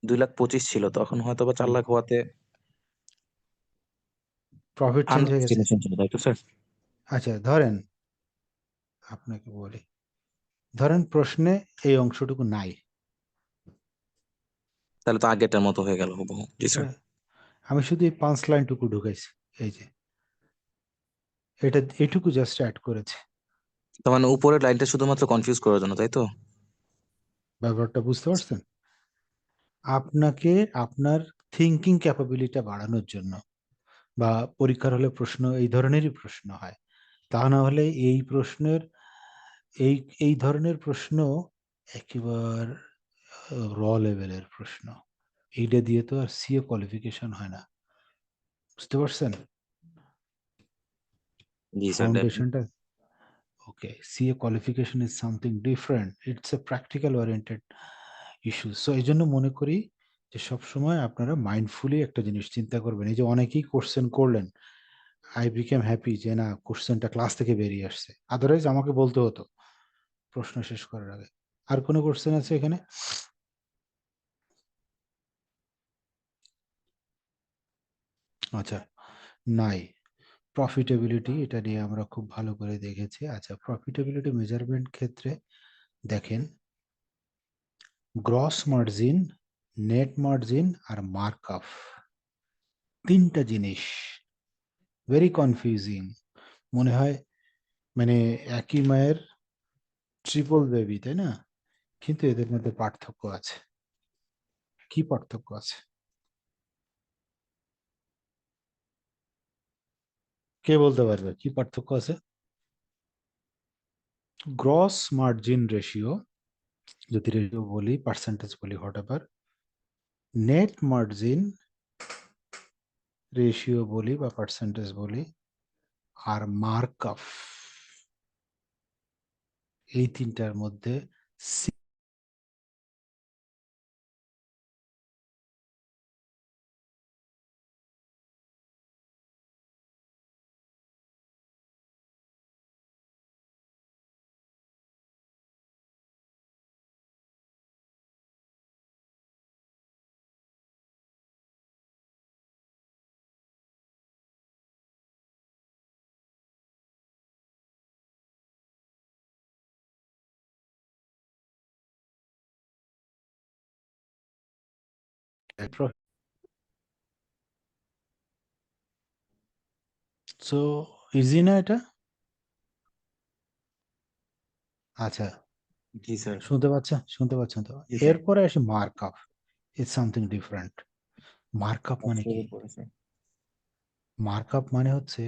Speaker 6: 2,25,000 ছিল, তখন হয়তো বা 4 লাখ হওয়াতে
Speaker 1: প্রফিট চেঞ্জ
Speaker 6: আন্ডার
Speaker 1: হয়ে গেছে।
Speaker 6: এস্টিমেশন ছিল, তাই তো স্যার?
Speaker 1: আচ্ছা ধরেন, আপনাকে বলি, ধরেন প্রশ্নে এই অংশটুকু নাই।
Speaker 6: তাহলে তো আগেরটার মতো হয়ে গেল হুবহু। জি স্যার।
Speaker 1: আমি শুধু এই 5 লাইনটুকু ঢুকাইছি, এই যে এটা এইটুকু জাস্ট অ্যাড করেছে।
Speaker 6: তার মানে উপরের লাইনটা শুধুমাত্র কনফিউজ করার জন্য, তাই তো?
Speaker 1: ব্যাপারটা বুঝতে পারছেন? আপনাকে আপনার থিঙ্কিং ক্যাপাবিলিটি বাড়ানোর জন্য, বা পরীক্ষার হলে প্রশ্ন এই ধরনেরই প্রশ্ন হয়, তা না হলে এই প্রশ্নের এই এই ধরনের প্রশ্ন একেবারে র লেভেলের প্রশ্ন, এইটা দিয়ে তো আর সিএ কোয়ালিফিকেশন হয় না, বুঝতে পারছেন
Speaker 6: জি স্যার, definitely.
Speaker 1: ফাউন্ডেশনটা? Okay, CA qualification is something different, it's a practical oriented issue. So এই জন্য মনে করি যে সবসময় আপনারা মাইন্ডফুলি একটা জিনিস চিন্তা করবেন। এই যে অনেকেই কোশ্চেন করলেন, আই বিকেম হ্যাপি যে না কোশ্চেনটা ক্লাস থেকে বেরিয়ে আসছে, আদারওয়াইজ আমাকে বলতে হতো প্রশ্ন শেষ করার আগে। আর কোনো কোশ্চেন আছে এখানে? আচ্ছা, নাই। প্রফিটেবিলিটি, এটা নিয়ে আমরা খুব ভালো করে দেখেছি। আচ্ছা, প্রফিটেবিলিটি মেজারমেন্ট ক্ষেত্রে দেখেন গ্রস মার্জিন, নেট মার্জিন আর মার্কআপ, তিনটা জিনিস ভেরি কনফিউজিং মনে হয়, মানে একই মায়ের ট্রিপল বেবি, তাই না? কিন্তু এদের মধ্যে পার্থক্য আছে। কি পার্থক্য আছে কে বলতে পারবে কি পার্থক্য আছে? গ্রস মার্জিন রেশিও, যদি রেশিও বলি, পার্সেন্টেজ বলি, what ever, net margin ratio বলি বা পার্সেন্টেজ বলি, আর মার্কআপ, এই তিনটার মধ্যে সো ইজি না এটা? আচ্ছা,
Speaker 6: জি স্যার।
Speaker 1: শুনতে পাচ্ছেন তো?
Speaker 6: জি স্যার।
Speaker 1: এরপরে আসি markup. It's something different. Markup মানে কি?
Speaker 6: স্যার।
Speaker 1: মার্কআপ মানে হচ্ছে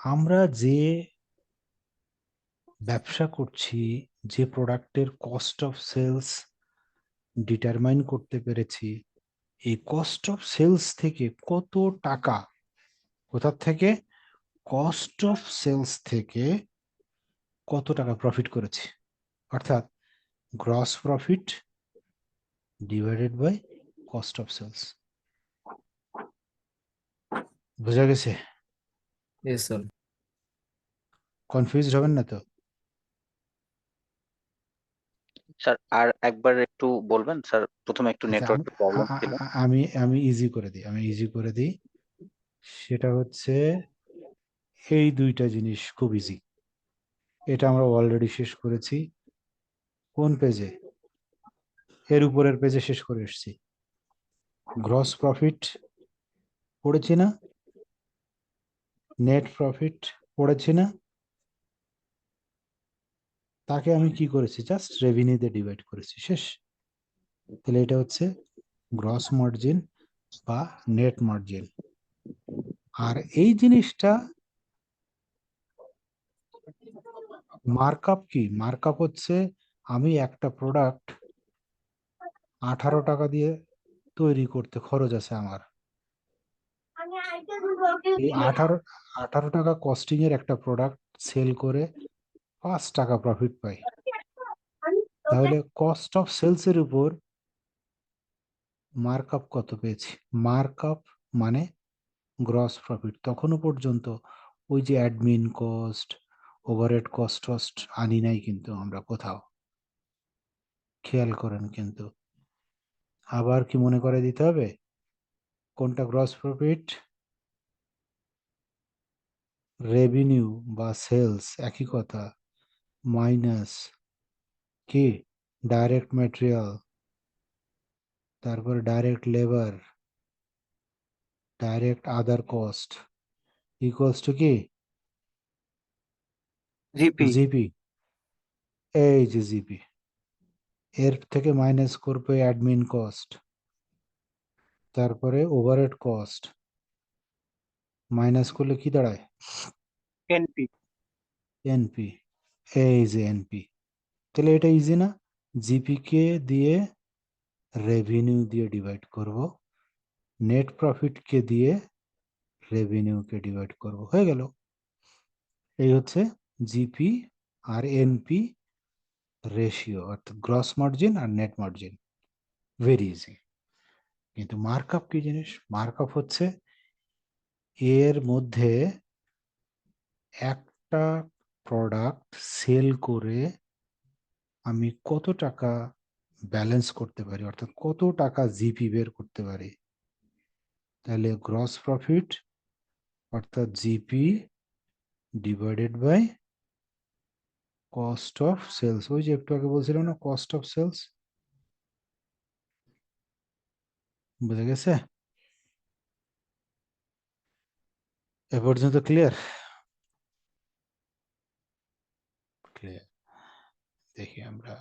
Speaker 1: আমরা যে ব্যবসা করছি, যে প্রোডাক্টের কস্ট অফ সেলস ডিটারমাইন করতে পেরেছি, এই কস্ট অফ সেলস থেকে কত টাকা, কোথা থেকে, কস্ট অফ সেলস থেকে কত টাকা প্রফিট করেছি, অর্থাৎ gross profit divided by cost of sales. বোঝা গেছে?
Speaker 10: Yes, sir.
Speaker 1: কনফিউজড হবেন না তো?
Speaker 5: স্যার আর একবার একটু বলবেন স্যার, প্রথমে একটু
Speaker 1: আচ্ছা,
Speaker 5: নেটওয়ার্কের প্রবলেম ছিল।
Speaker 1: আমি ইজি করে দিই। সেটা হচ্ছে এই দুইটা জিনিস খুব ইজি। এটা আমরা অলরেডি শেষ করেছি। কোন পেজে? এর উপরের পেজে শেষ করে এসেছি। গ্রস প্রফিট পড়েছি না? নেট প্রফিট পড়েছি না? তাকে আমি কি করেছি? জাস্ট রেভিনিউ দিয়ে ডিভাইড করেছি, শেষ। তাহলে এটা হচ্ছে গ্রস মার্জিন বা নেট মার্জিন। আর এই জিনিসটা মার্কআপ কি? মার্কআপ হচ্ছে আমি একটা প্রোডাক্ট 18 টাকা দিয়ে তৈরি করতে খরচ আছে আমার, এই 18 টাকা কস্টিং এর একটা প্রোডাক্ট সেল করে 5 টাকা প্রফিট পাই। তাহলে কস্ট অফ সেলস এর উপর মার্কআপ কত পেয়েছি? মার্কআপ মানে গ্রস প্রফিট। তখনও পর্যন্ত ওই যে admin cost, overhead cost tossed আনি নাই কিন্তু আমরা কোথাও, খেয়াল করেন কিন্তু। আবার কি মনে করে দিতে হবে কোনটা গ্রস প্রফিট? রেভিনিউ বা সেলস একই কথা, মাইনাস কি ডাইরেক্ট ম্যাটেরিয়াল, তারপরে direct labour, direct other cost equals to কি?
Speaker 5: জিপি।
Speaker 1: জিপি। এই যে জিপি, এর থেকে মাইনাস করবে অ্যাডমিন কস্ট, তারপরে ওভারহেড কস্ট, মাইনাস করলে কি দাঁড়ায়?
Speaker 5: এনপি।
Speaker 1: এনপি। এই যে এনপি। তাহলে এটা ইজি না? জিপি কে দিয়ে রেভিনিউ দিয়ে ডিভাইড করব, নেট প্রফিট কে দিয়ে রেভিনিউ কে ডিভাইড করব, হয়ে গেল। এই হচ্ছে জিপি আর এনপি রেশিও, অর্থাৎ গ্রস মার্জিন আর নেট মার্জিন। Very easy. কিন্তু মার্কআপ কি জিনিস? মার্কআপ হচ্ছে এর মধ্যে একটা প্রোডাক্ট সেল করে আমি কত টাকা ব্যালেন্স করতে পারি, অর্থাৎ কত টাকা জিপি বের করতে পারি। তাহলে গ্রস প্রফিট অর্থাৎ GP divided by cost of sales. ওই যে একটু আগে বলছিলাম না, কস্ট অফ সেলস। বুঝে গেছে? এ পর্যন্ত ক্লিয়ার? ক্লিয়ার। দেখি আমরা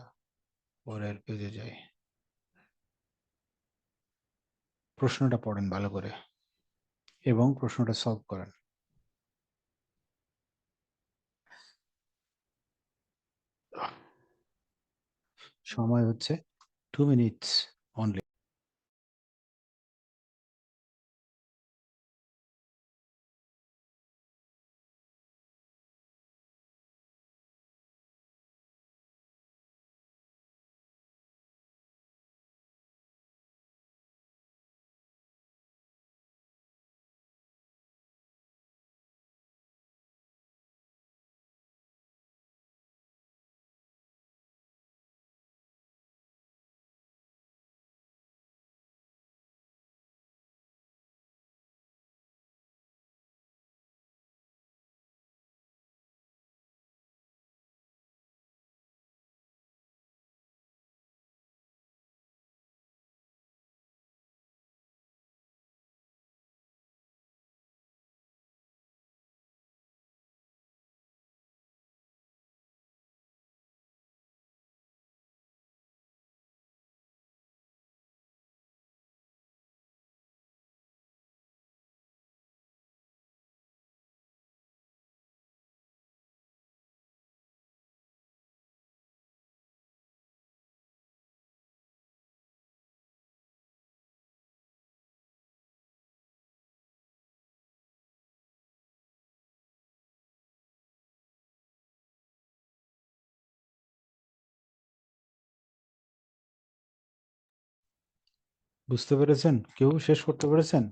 Speaker 1: পরের পেজে যাই। প্রশ্নটা পড়েন ভালো করে এবং প্রশ্নটা সলভ করেন। সময় হচ্ছে 2 মিনিটস অনলি। বুঝতে পেরেছেন? কেউ শেষ করতে পেরেছেন?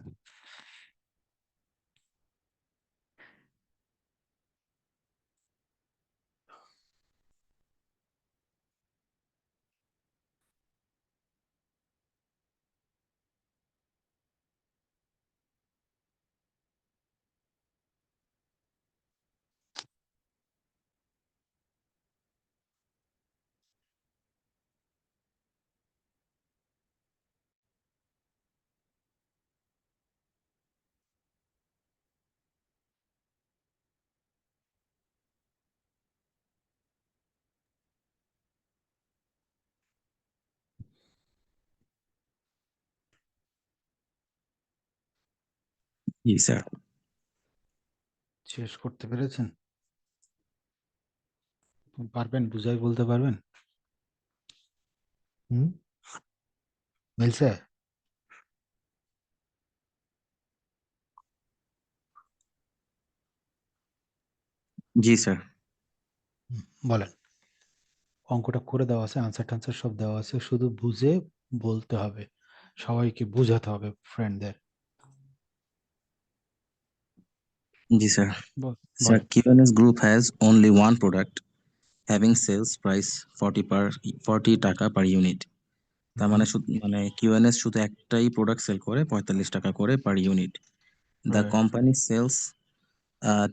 Speaker 6: জি স্যার।
Speaker 1: শেষ করতে পেরেছেন? পারবেন? বুঝাই বলতে পারবেন? হুম, মিলছে?
Speaker 6: জি স্যার।
Speaker 1: বলেন। অঙ্কটা করে দেওয়া আছে, আনসার টানসার সব দেওয়া আছে, শুধু বুঝে বলতে হবে, সবাইকে বুঝাতে হবে, ফ্রেন্ডদের।
Speaker 6: জি স্যার। Sir,
Speaker 1: বলেন।
Speaker 6: QNS Group has only one product having sales price 40 টাকা per unit. তার মানে মানে QNS শুধু একটাই প্রোডাক্ট সেল করে 45 টাকা করে per unit. The
Speaker 1: Right.
Speaker 6: Company sales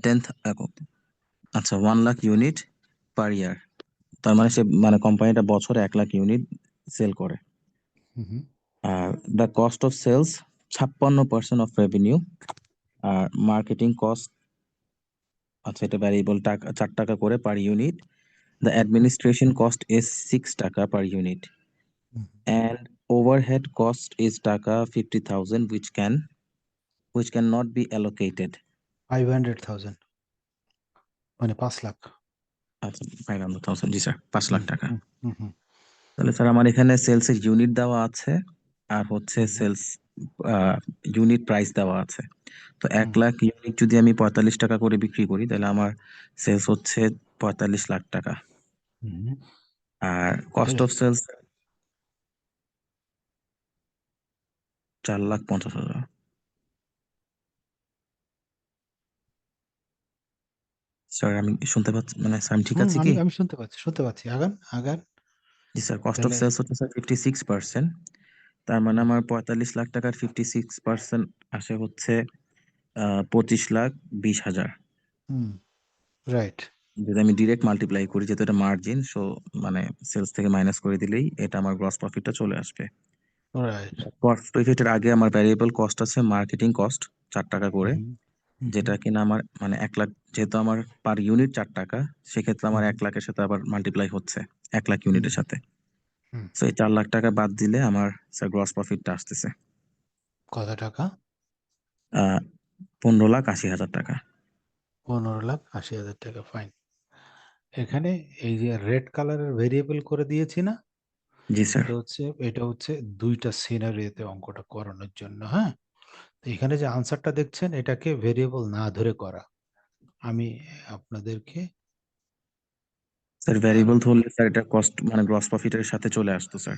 Speaker 6: 10 আচ্ছা 1 লাখ ইউনিট পার ইয়ার। তার মানে সে মানে কোম্পানিটা বছরে 1 লাখ ইউনিট সেল করে।
Speaker 1: হুম,
Speaker 6: আর the cost of sales 56% of revenue. আর মার্কেটিং কস্ট, আচ্ছা এটা ভ্যারিয়েবল, টাকা 4 টাকা করে per unit. The administration cost is 6 taka per unit and overhead cost is taka 50,000 which cannot be allocated.
Speaker 1: 500,000 মানে 5 লাখ।
Speaker 6: আচ্ছা 500,000, জি স্যার 5 লাখ
Speaker 1: হুম,
Speaker 6: টাকা।
Speaker 1: হুম, হুম, হুম,
Speaker 6: তাহলে স্যার আমার এখানে সেলস এর ইউনিট দেওয়া আছে আর হচ্ছে
Speaker 1: হুম,
Speaker 6: সেলস ইউনিট প্রাইস দেওয়া আছে। তো 1
Speaker 1: হুম,
Speaker 6: লাখ ইউনিট যদি আমি 45 টাকা করে বিক্রি করি তাহলে আমার সেলস হচ্ছে 45 লাখ টাকা।
Speaker 1: হুম।
Speaker 6: আর কস্ট অফ সেলস 4,50,000। স্যার আমি শুনতে পাচ্ছি, মানে স্যার আমি ঠিক
Speaker 1: হুম,
Speaker 6: আছি
Speaker 1: আমি
Speaker 6: কি?
Speaker 1: আমি শুনতে পাচ্ছি। আগান, আগান।
Speaker 6: জি স্যার, কস্ট অফ
Speaker 1: তাহলে
Speaker 6: সেলস হচ্ছে স্যার 56%। তার মানে আমার 45 লাখ টাকার 56% আসে হচ্ছে 25,20,000।
Speaker 1: হুম, রাইট,
Speaker 6: যদি আমি ডিরেক্ট মাল্টিপ্লাই করি, যেহেতু এটা মার্জিন, সো মানে সেলস থেকে মাইনাস করে দিলেই এটা আমার গ্রস প্রফিটটা চলে আসবে।
Speaker 1: রাইট।
Speaker 6: কস্ট প্রফিটের আগে আমার ভ্যারিয়েবল কস্ট আছে মার্কেটিং কস্ট 4 টাকা করে,
Speaker 1: হুম, হুম,
Speaker 6: যেটা কিনা আমার মানে 1 লাখ, যেহেতু আমার পার ইউনিট 4 টাকা, সেক্ষেত্রে আমার
Speaker 1: হুম,
Speaker 6: 1 লাখের সাথে আবার মাল্টিপ্লাই হচ্ছে 1 লাখ
Speaker 1: হুম,
Speaker 6: ইউনিটের সাথে।
Speaker 1: হুম।
Speaker 6: সো এই 4 লাখ টাকা বাদ দিলে আমার স্যার গ্রস প্রফিটটা আসতেছে
Speaker 1: কত টাকা?
Speaker 6: 15,80,000 টাকা।
Speaker 1: 15,80,000 টাকা। ফাইন। এখানে এই যে রেড কালারের ভেরিয়েবল করে দিয়েছি না,
Speaker 6: জি স্যার।
Speaker 1: এটা হচ্ছে দুইটা সিনারিওতে অঙ্কটা করানোর জন্য। হ্যাঁ, তো এখানে যে আনসারটা দেখছেন এটাকে ভেরিয়েবল না ধরে করা। আমি আপনাদেরকে
Speaker 6: স্যার ভ্যারিয়েবল ধরলে স্যার এটা কস্ট মানে গ্রস প্রফিটের সাথে চলে আসতো স্যার।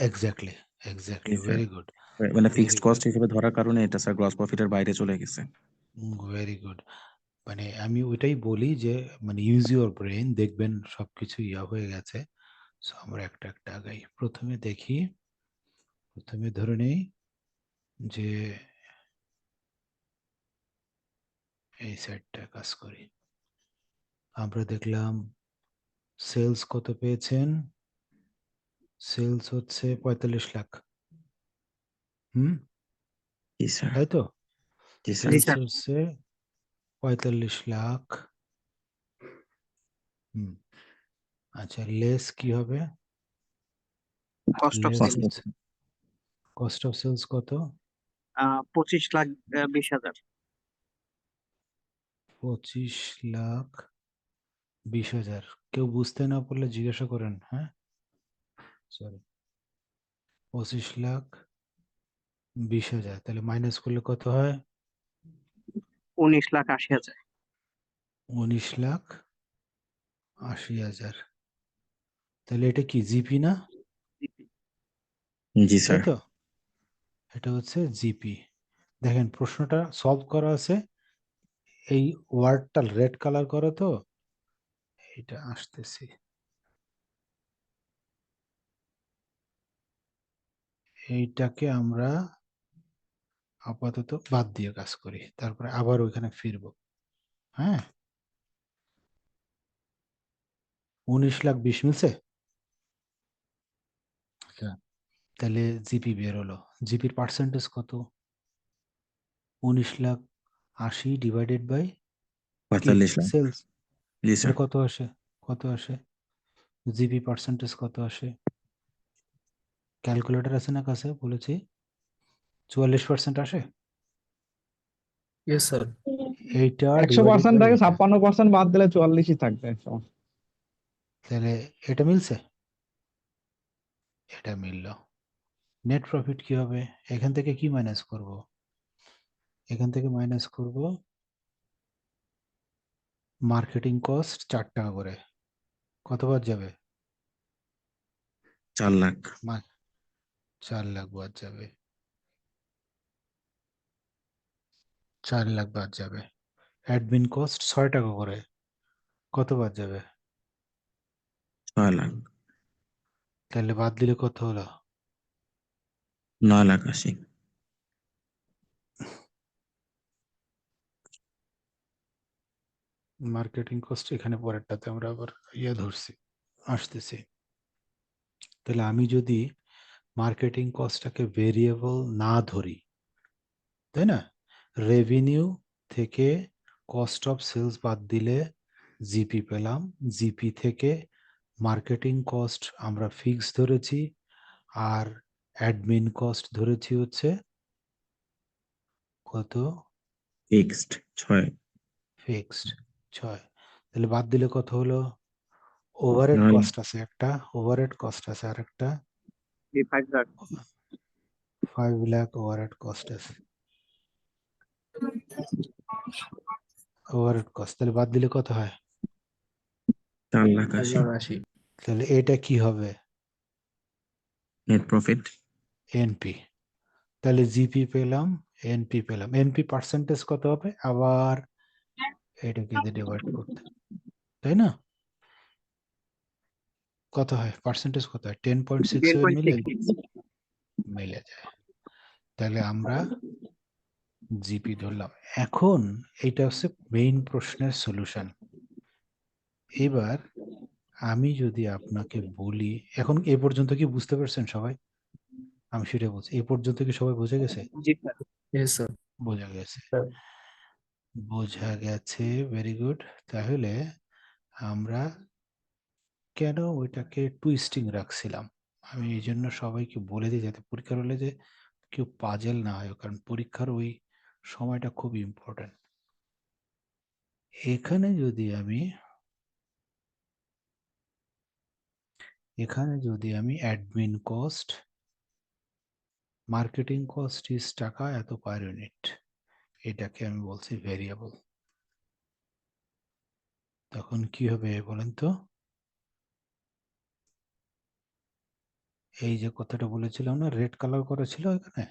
Speaker 1: এক্স্যাক্টলি,
Speaker 6: জি
Speaker 1: এক্স্যাক্টলি,
Speaker 6: স্যার।
Speaker 1: ভেরি গুড,
Speaker 6: মানে
Speaker 1: ভেরি
Speaker 6: ফিক্সড কস্ট
Speaker 1: গুড,
Speaker 6: হিসেবে ধরার কারণে এটা স্যার গ্রস প্রফিটের বাইরে চলে গেছে।
Speaker 1: Very good. মানে আমি ওইটাই বলি যে মানে ইউজ ইউর ব্রেন, দেখবেন সবকিছু ইয়া হয়ে গেছে। So, আমরা একটা একটা আগাই। প্রথমে ধরে নেই যে এই সাইডটা কাজ করি। আমরা দেখলাম সেলস কত পেয়েছেন? সেলস হচ্ছে 45 লাখ। হুম,
Speaker 6: জি স্যার।
Speaker 1: তাই তো?
Speaker 6: জি স্যার।
Speaker 1: সেলস হচ্ছে 45 লাখ। হুম, আচ্ছা, লেস কি হবে?
Speaker 11: Cost of
Speaker 1: less
Speaker 6: cost
Speaker 11: sales
Speaker 1: হচ্ছে কস্ট অফ সেলস কত?
Speaker 11: 25,20,000।
Speaker 1: 25,20,000। কেউ বুঝতে না পারলে জিজ্ঞাসা করেন। হ্যাঁ, সরি, 25,20,000, তাহলে মাইনাস করলে কত হয়?
Speaker 11: 19,80,000।
Speaker 1: 19,80,000। তাহলে এটা কি জিপি না?
Speaker 6: জি
Speaker 1: তাই
Speaker 6: স্যার।
Speaker 1: তো? এটা হচ্ছে জিপি। দেখেন প্রশ্নটা সলভ করা আছে, এই ওয়ার্ডটা রেড কালার করো তো, এটা আসতেছি। এইটাকে আমরা আপাতত বাদ দিয়ে কাজ করি, তারপরে আবার ওইখানে ফিরবো। হ্যাঁ, 19,20,000 মিলছে। আচ্ছা, তাহলে জিপি বের হলো। জিপির পার্সেন্টেজ কত? 19,80,000 ডিভাইডেড বাই কি
Speaker 6: 45 লাখ।
Speaker 1: সেলস,
Speaker 6: জি
Speaker 1: এটা
Speaker 6: স্যার।
Speaker 1: কত আসে? কত আসে? জিপি পার্সেন্টেজ কত আসে? ক্যালকুলেটর আছে না কাছে? বলেছি 44% আসে।
Speaker 10: Yes sir.
Speaker 1: এইটা
Speaker 4: 100%
Speaker 1: ডিভাইডেড বাই
Speaker 4: থেকে
Speaker 1: এটা,
Speaker 4: 56% বাদ দিলে 44ই থাকবে।
Speaker 1: তাহলে এটা মিলছে, এটা মিলল। নেট প্রফিট কি হবে? এখান থেকে কি মাইনাস করব? এখান থেকে মাইনাস করব মার্কেটিং কস্ট 4 টাকা করে। কতবার যাবে?
Speaker 6: 4 লাখ।
Speaker 1: 4 লাখ বাদ যাবে, 4 লাখ বাদ যাবে। অ্যাডমিন কস্ট 6 টাকা করে, কত বাদ যাবে?
Speaker 6: 6 লাখ।
Speaker 1: তাহলে বাদ দিলে কত হলো?
Speaker 6: 9,80,000।
Speaker 1: মার্কেটিং কস্ট এখানে পরেরটাতে আমরা আবার ধরছি, আসতেছি। তাহলে আমি যদি মার্কেটিং কস্টটাকে ভেরিয়েবল না ধরি, তাই না, রেভিনিউ থেকে কস্ট অফ সেলস বাদ দিলে জিপি পেলাম, জিপি থেকে মার্কেটিং কস্ট আমরা ফিক্স ধরেছি, আর অ্যাডমিন কস্ট ধরেছি হচ্ছে কত?
Speaker 6: ফিক্সড 6।
Speaker 1: ফিক্সড 6। তাহলে বাদ দিলে কত হলো? ওভারহেড
Speaker 6: 9 লাখ।
Speaker 1: কস্ট আছে একটা, ওভারহেড কস্ট আছে আর একটা,
Speaker 11: 5 লাখ।
Speaker 1: 5 লাখ ওভারহেড কস্ট আছে। ওভারহেড কস্ট তাহলে বাদ দিলে কত হয়?
Speaker 6: 4,80,000।
Speaker 10: 80।
Speaker 1: তাহলে এটা কি হবে?
Speaker 6: Net profit.
Speaker 1: এনপি। তাহলে জিপি পেলাম, এনপি পেলাম। এনপি পার্সেন্টেজ কত হবে? আবার এটাকে দিয়ে ডিভাইড করতে, তাই না? কত হয় পার্সেন্টেজ? কত হয়? 10.67 মিলে
Speaker 11: 10.66।
Speaker 1: মিলে যায়। তাহলে আমরা জিপি ধরলাম। এখন এটা হচ্ছে মেইন প্রশ্নের সলিউশন। এবার আমি যদি আপনাকে বলি, এখন এ পর্যন্ত কি বুঝতে পারছেন সবাই? আমি সেটা বলছি, এ পর্যন্ত কি সবাই বুঝে গেছে?
Speaker 11: জি স্যার।
Speaker 10: Yes sir.
Speaker 1: বোঝা গেছে,
Speaker 10: স্যার।
Speaker 1: বোঝা গেছে, ভেরি গুড। তাহলে আমরা কেন ওইটাকে টুইস্টিং রাখছিলাম, আমি এই জন্য সবাইকে বলে দিই যাতে পরীক্ষার হলে যে কেউ পাজেল না হয়, কারণ পরীক্ষার ওই সময়টা খুব ইম্পর্টেন্ট। এখানে যদি আমি admin cost, marketing cost is টাকা এত পার ইউনিট, এটাকে আমি বলছি ভেরিয়েবল, তখন কি হবে বলেন তো? এই যে কথাটা বলেছিলাম না, রেড কালার করা ছিল এখানে,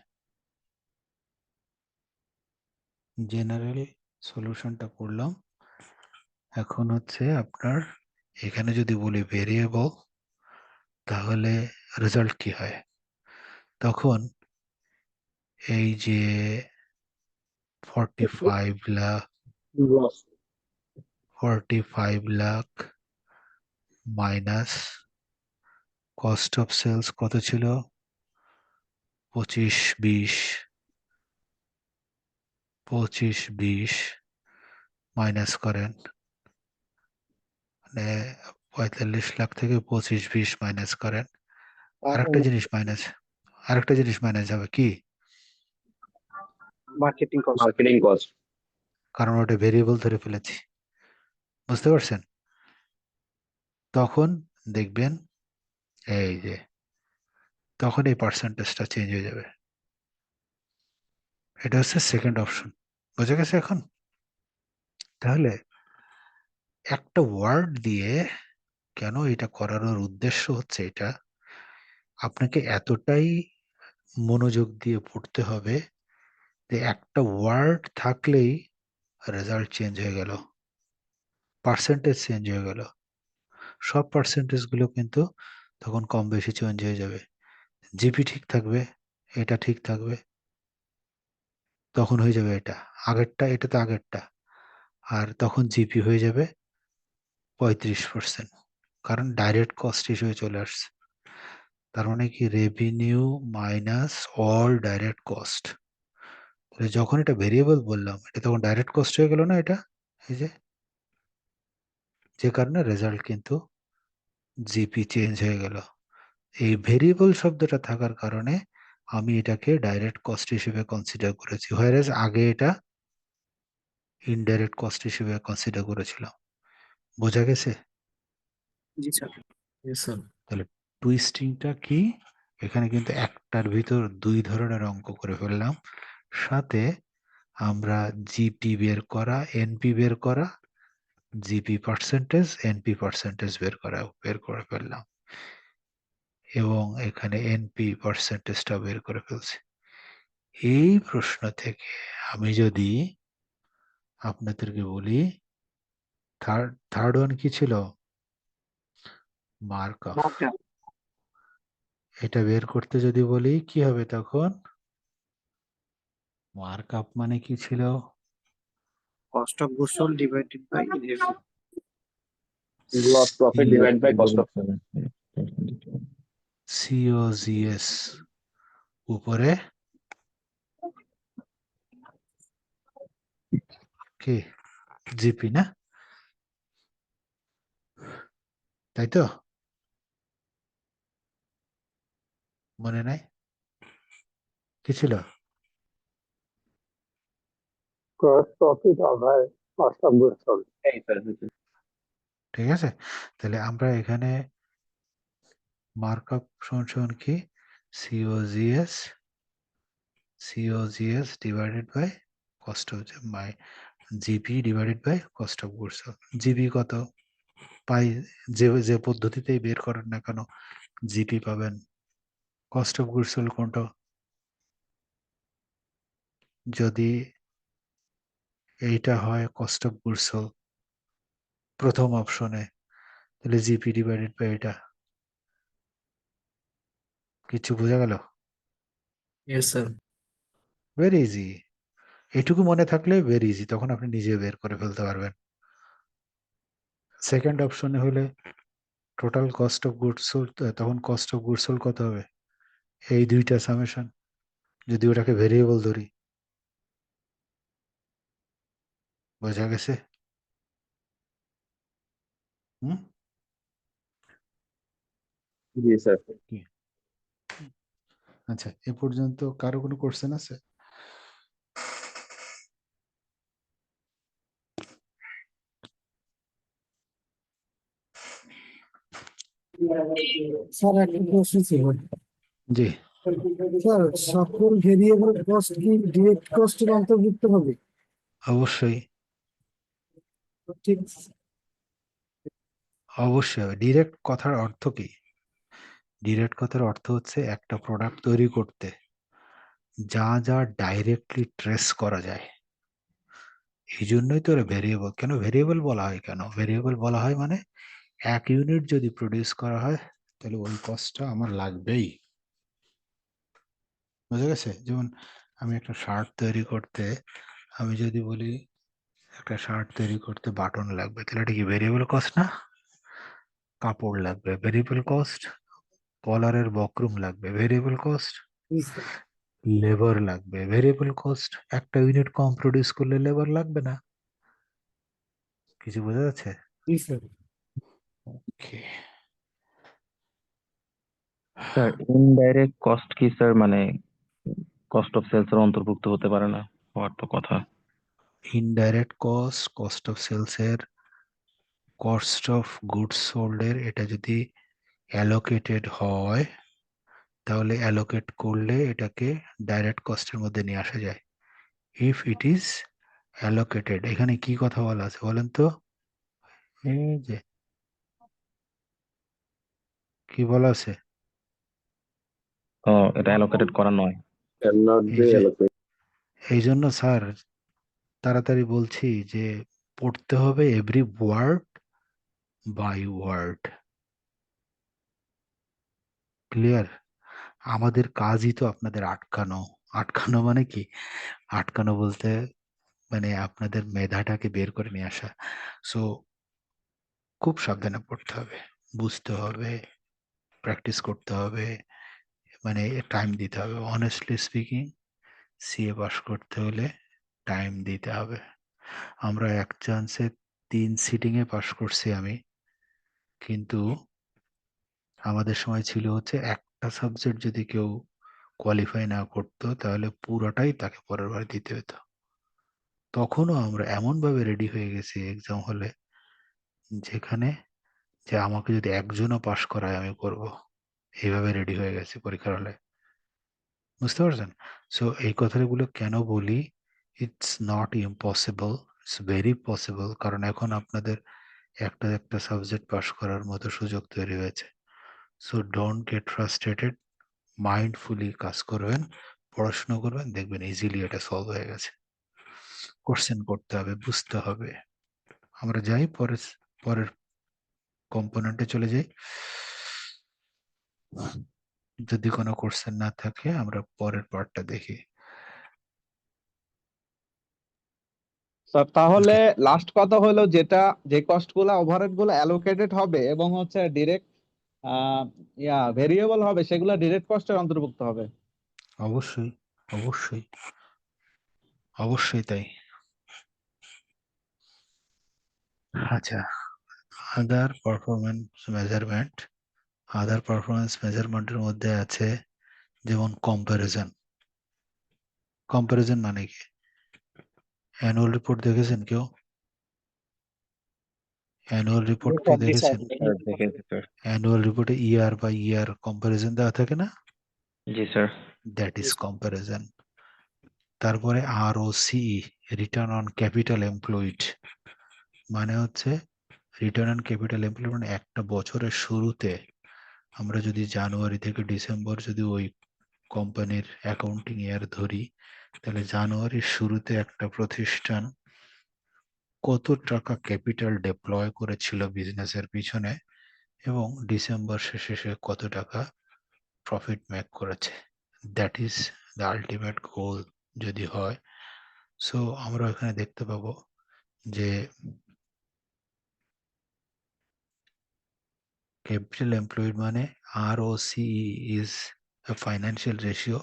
Speaker 1: জেনারেল সলিউশনটা করলাম। এখন হচ্ছে আপনার এখানে যদি বলি ভেরিয়েবল, তাহলে রেজাল্ট কি হয়? তখন এই যে 45 lakh,
Speaker 3: loss.
Speaker 1: 45 lakh minus cost of sales কত ছিল? 25-20, 25-20 মাইনাস করেন, মানে 45 লাখ থেকে 25-20 মাইনাস করেন। আরেকটা জিনিস মাইনাস হবে কি?
Speaker 11: Marketing cost.
Speaker 3: Marketing cost.
Speaker 1: কারণ ওটা ভেরিয়েবল ধরে ফেলেছি, বুঝতে পারছেন? তখন দেখবেন এই যে, তখন এই পার্সেন্টেজটা চেঞ্জ হয়ে যাবে। এটা হচ্ছে সেকেন্ড অপশন, বোঝা গেছে এখন? তাহলে একটা ওয়ার্ড দিয়ে কেন এটা করানোর উদ্দেশ্য হচ্ছে এটা, আপনাকে এতটাই মনোযোগ দিয়ে পড়তে হবে যে একটা ওয়ার্ড থাকলেই রেজাল্ট চেঞ্জ হয়ে গেল, পার্সেন্টেজ চেঞ্জ হয়ে গেল। সব পার্সেন্টেজ গুলো কিন্তু তখন কম বেশি চেঞ্জ হয়ে যাবে। জিপি ঠিক থাকবে, এটা ঠিক থাকবে, তখন হয়ে যাবে এটা আগেরটা, এটা তো আগেরটা, আর তখন জিপি হয়ে যাবে 35%, কারণ ডাইরেক্ট কস্ট হিসেবে চলে আসছে। তার মানে কি revenue minus all direct cost. যখন এটা ভেরিয়েবল বললাম এটা তখন ডাইরেক্ট কস্ট হয়ে গেল না, এটা এই যে কারণে রেজাল্ট কিন্তু জিপি চেঞ্জ হয়ে গেল। এই ভেরিয়েবল শব্দটা থাকার কারণে আমি এটাকে ডাইরেক্ট কস্ট হিসেবে কনসিডার করেছি, হোয়ারেজ আগে এটা ইনডাইরেক্ট কস্ট হিসেবে কনসিডার করেছিলাম। বোঝা গেছে?
Speaker 10: জি স্যার। Yes sir.
Speaker 1: তাহলে টুইস্টিংটা কি, এখানে কিন্তু একটার ভিতর দুই ধরনের অঙ্ক করে ফেললাম, সাথে আমরা জিপি বের করা, এনপি বের করা, জিপি পার্সেন্টেজ, এনপি পার্সেন্টেজ বের করে ফেললাম, এবং এখানে এনপি পার্সেন্টেজটা বের করে ফেলছি। এই প্রশ্ন থেকে আমি যদি আপনাদেরকে বলি থার্ড ওয়ান কি ছিল, মার্কআপ, এটা বের করতে যদি বলি কি হবে তখন, মার্কআপ মানে কি ছিল,
Speaker 11: cost of goods sold divided by
Speaker 3: gross profit divide by cost of
Speaker 1: COGS উপরে কি জিপি, না তাই তো? মনে নাই কি ছিল?
Speaker 4: Gross profit over cost of goods sold.
Speaker 3: এই স্যার।
Speaker 1: ঠিক আছে, তাহলে আমরা এখানে মার্কআপ সমান কি, COGS divided by cost of by GP divided by cost of goods. GP কত পাই, যে পদ্ধতিতেই বের করেন না কেন জিপি পাবেন। কস্ট অফ গুডস সোল্ড কোনটা, যদি এইটা হয় কস্ট অফ গুডস সোল্ড প্রথম অপশনে, তাহলে জিপি ডিভাইডেড বাই এটা। কিছু বোঝা গেল?
Speaker 10: Yes sir.
Speaker 1: ভেরি ইজি, এটুকু মনে থাকলে ভেরি ইজি, তখন আপনি নিজে বের করে ফেলতে পারবেন। সেকেন্ড অপশনে হলে total cost of goods sold, তখন কস্ট অফ গুডস সোল্ড কত হবে, এই দুইটা সামেশন, যদি ওটাকে ভেরিয়েবল ধরি। বোঝা গেছে? হুম,
Speaker 3: জি স্যার।
Speaker 1: কি? আচ্ছা, এ পর্যন্ত কারো কোনো কোশ্চেন আছে?
Speaker 8: স্যার একটা প্রশ্ন ছিল।
Speaker 1: জি,
Speaker 8: স্যার সকল ভেরিয়েবল কস্ট কি ডিরেক্ট কস্টের অন্তর্ভুক্ত হবে?
Speaker 1: অবশ্যই
Speaker 8: ঠিক।
Speaker 1: অবশ্যই। ডিরেক্ট কথার অর্থ কি? ডিরেক্ট কথার অর্থ হচ্ছে একটা প্রোডাক্ট তৈরি করতে যা যা ডাইরেক্টলি ট্রেস করা যায়। এই জন্যই তো ভেরিয়েবল। কেন ভেরিয়েবল বলা হয়, কেন ভেরিয়েবল বলা হয়, মানে এক ইউনিট যদি প্রডিউস করা হয় তাহলে ওই কস্টটা আমার লাগবেই। বুঝা গেছে? যেমন আমি একটা শার্ট তৈরি করতে, আমি যদি বলি একটা শার্ট তৈরি করতে বাটন লাগবে, তাহলে এটা কি ভেরিয়েবল কস্ট না? কাপড় লাগবে ভেরিয়েবল কস্ট, কলারের বক্রম লাগবে ভেরিয়েবল কস্ট, লেবার লাগবে ভেরিয়েবল কস্ট। একটা ইউনিট কম প্রডিউস করলে লেবার লাগবে না। কিছু বোঝা যাচ্ছে? Okay.
Speaker 6: স্যার ইনডাইরেক্ট কস্ট কি স্যার, মানে কস্ট অফ সেলস এর অন্তর্ভুক্ত হতে পারে না, হওয়ার তো কথা।
Speaker 1: Indirect cost, cost of sales এর, কস্ট অফ গুডস সোল্ড এর, এটা যদি অ্যালোকেটেড হয় তাহলে অ্যালোকেট করলে এটাকে ডাইরেক্ট কস্টের মধ্যে নিয়ে আসা যায়। ইফ ইট ইজ অ্যালোকেটেড, এখানে কি কথা বলা আছে বলেন তো? এই যে কি বলা আছে,
Speaker 6: এটা অ্যালোকেটেড করা নয়।
Speaker 3: cannot
Speaker 1: এই
Speaker 3: be
Speaker 1: যে
Speaker 3: allocated.
Speaker 1: এই জন্য স্যার তাড়াতাড়ি বলছি যে পড়তে হবে every word by word. Clear? আমাদের কাজই তো আপনাদের আটকানো। আটকানো মানে কি? আটকানো বলতে মানে আপনাদের মেধাটাকে বের করে নিয়ে আসা। সো খুব সাবধানে পড়তে হবে, বুঝতে হবে, প্র্যাকটিস করতে হবে, মানে টাইম দিতে হবে। অনেস্টলি স্পিকিং, সিএ পাস করতে হলে টাইম দিতে হবে। আমরা এক চান্সে 3 সিটিং এ পাস করছি আমি, কিন্তু আমাদের সময় ছিল হচ্ছে একটা সাবজেক্ট যদি কেউ কোয়ালিফাই না করতো তাহলে পুরোটাই তাকে পরের বার দিতে হতো। তখনও আমরা এমনভাবে রেডি হয়ে গেছি এক্সাম হলে, যেখানে যে আমাকে যদি একজনও পাস করায় আমি করব, এইভাবে রেডি হয়ে গেছি পরীক্ষার হলে। বুঝতে পারছেন? সো এই কথাগুলো কেন বলি? It's not impossible, it's very possible. কারণ এখন আপনাদের একটা একটা সাবজেক্ট পাস করার মতো সুযোগ তৈরি হয়েছে। So don't get frustrated, mindfully কাজ করবেন, পড়াশোনা করবেন, দেখবেন ইজিলি এটা সলভ হয়ে গেছে। কোশ্চেন করতে হবে, বুঝতে হবে। আমরা যাই পরের পরের কম্পোনেন্টে চলে যাই। যদি কোনো কোশ্চেন না থাকে আমরা পরের পার্টটা দেখি।
Speaker 12: স্যার তাহলে
Speaker 1: Okay.
Speaker 12: লাস্ট কথা হলো যেটা, যে কস্ট গুলা ওভারহেড গুলো অ্যালোকেটেড হবে এবং হচ্ছে ডিরেক্ট ভেরিয়েবল হবে, সেগুলো ডিরেক্ট কস্টের অন্তর্ভুক্ত হবে।
Speaker 1: অবশ্যই, অবশ্যই, অবশ্যই তাই। আচ্ছা, আদার পারফরম্যান্স মেজারমেন্ট। আদার পারফরম্যান্স মেজারমেন্টের মধ্যে আছে যেমন কম্প্যারিজন। কম্প্যারিজন মানে কি? অ্যানুয়াল রিপোর্ট দেখেছেন কেউ? অ্যানুয়াল রিপোর্ট কেউ দেখেছেন?
Speaker 6: দেখেছি স্যার।
Speaker 1: অ্যানুয়াল রিপোর্টে ইয়ার বাই ইয়ার কম্প্যারিজন দেওয়া থাকে না?
Speaker 6: জি স্যার।
Speaker 1: That is comparison. তারপরে ROCE, return on capital employed, মানে হচ্ছে রিটার্ন অন ক্যাপিটাল এমপ্লয়েড মানে একটা বছরের শুরুতে আমরা যদি জানুয়ারি থেকে ডিসেম্বর যদি ওই কোম্পানির অ্যাকাউন্টিং ইয়ার ধরি, তাহলে জানুয়ারির শুরুতে একটা প্রতিষ্ঠান কত টাকা ক্যাপিটাল ডেপ্লয় করেছিল বিজনেসের পিছনে, এবং ডিসেম্বর শেষে সে কত টাকা প্রফিট মেক করেছে। That is the ultimate goal যদি হয়। সো আমরা এখানে দেখতে পাবো যে ক্যাপিটাল এমপ্লয়েড মানে ROCE is a financial ratio,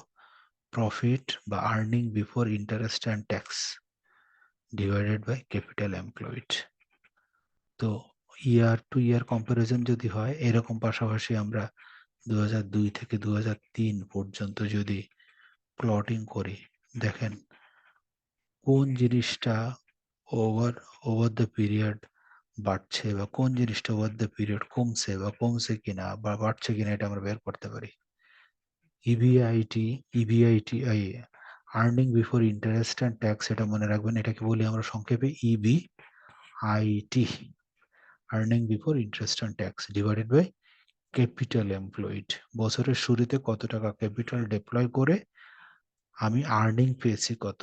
Speaker 1: profit বা earning before interest and tax divided by capital employed. তো ইয়ার টু ইয়ার কম্পারিজন যদি হয়, এরকম পাশাপাশি আমরা 2002 থেকে 2003 পর্যন্ত যদি প্লটিং করি, দেখেন কোন জিনিসটা ওভার ওভার দ্য পিরিয়ড বাড়ছে বা কোন জিনিসটা ওভার দ্য পিরিয়ড কমছে বা কমছে কিনা বা বাড়ছে কিনা, এটা আমরা বের করতে পারি। EBIT earning before interest and tax, এটা মনে রাখবেন, এটাকে বলি আমরা সংক্ষেপে EBIT, earning before interest and tax divided by capital employed. বছরের শুরুতে কত টাকা ক্যাপিটাল ডিপ্লয় করে আমি আর্নিং পেয়েছি কত,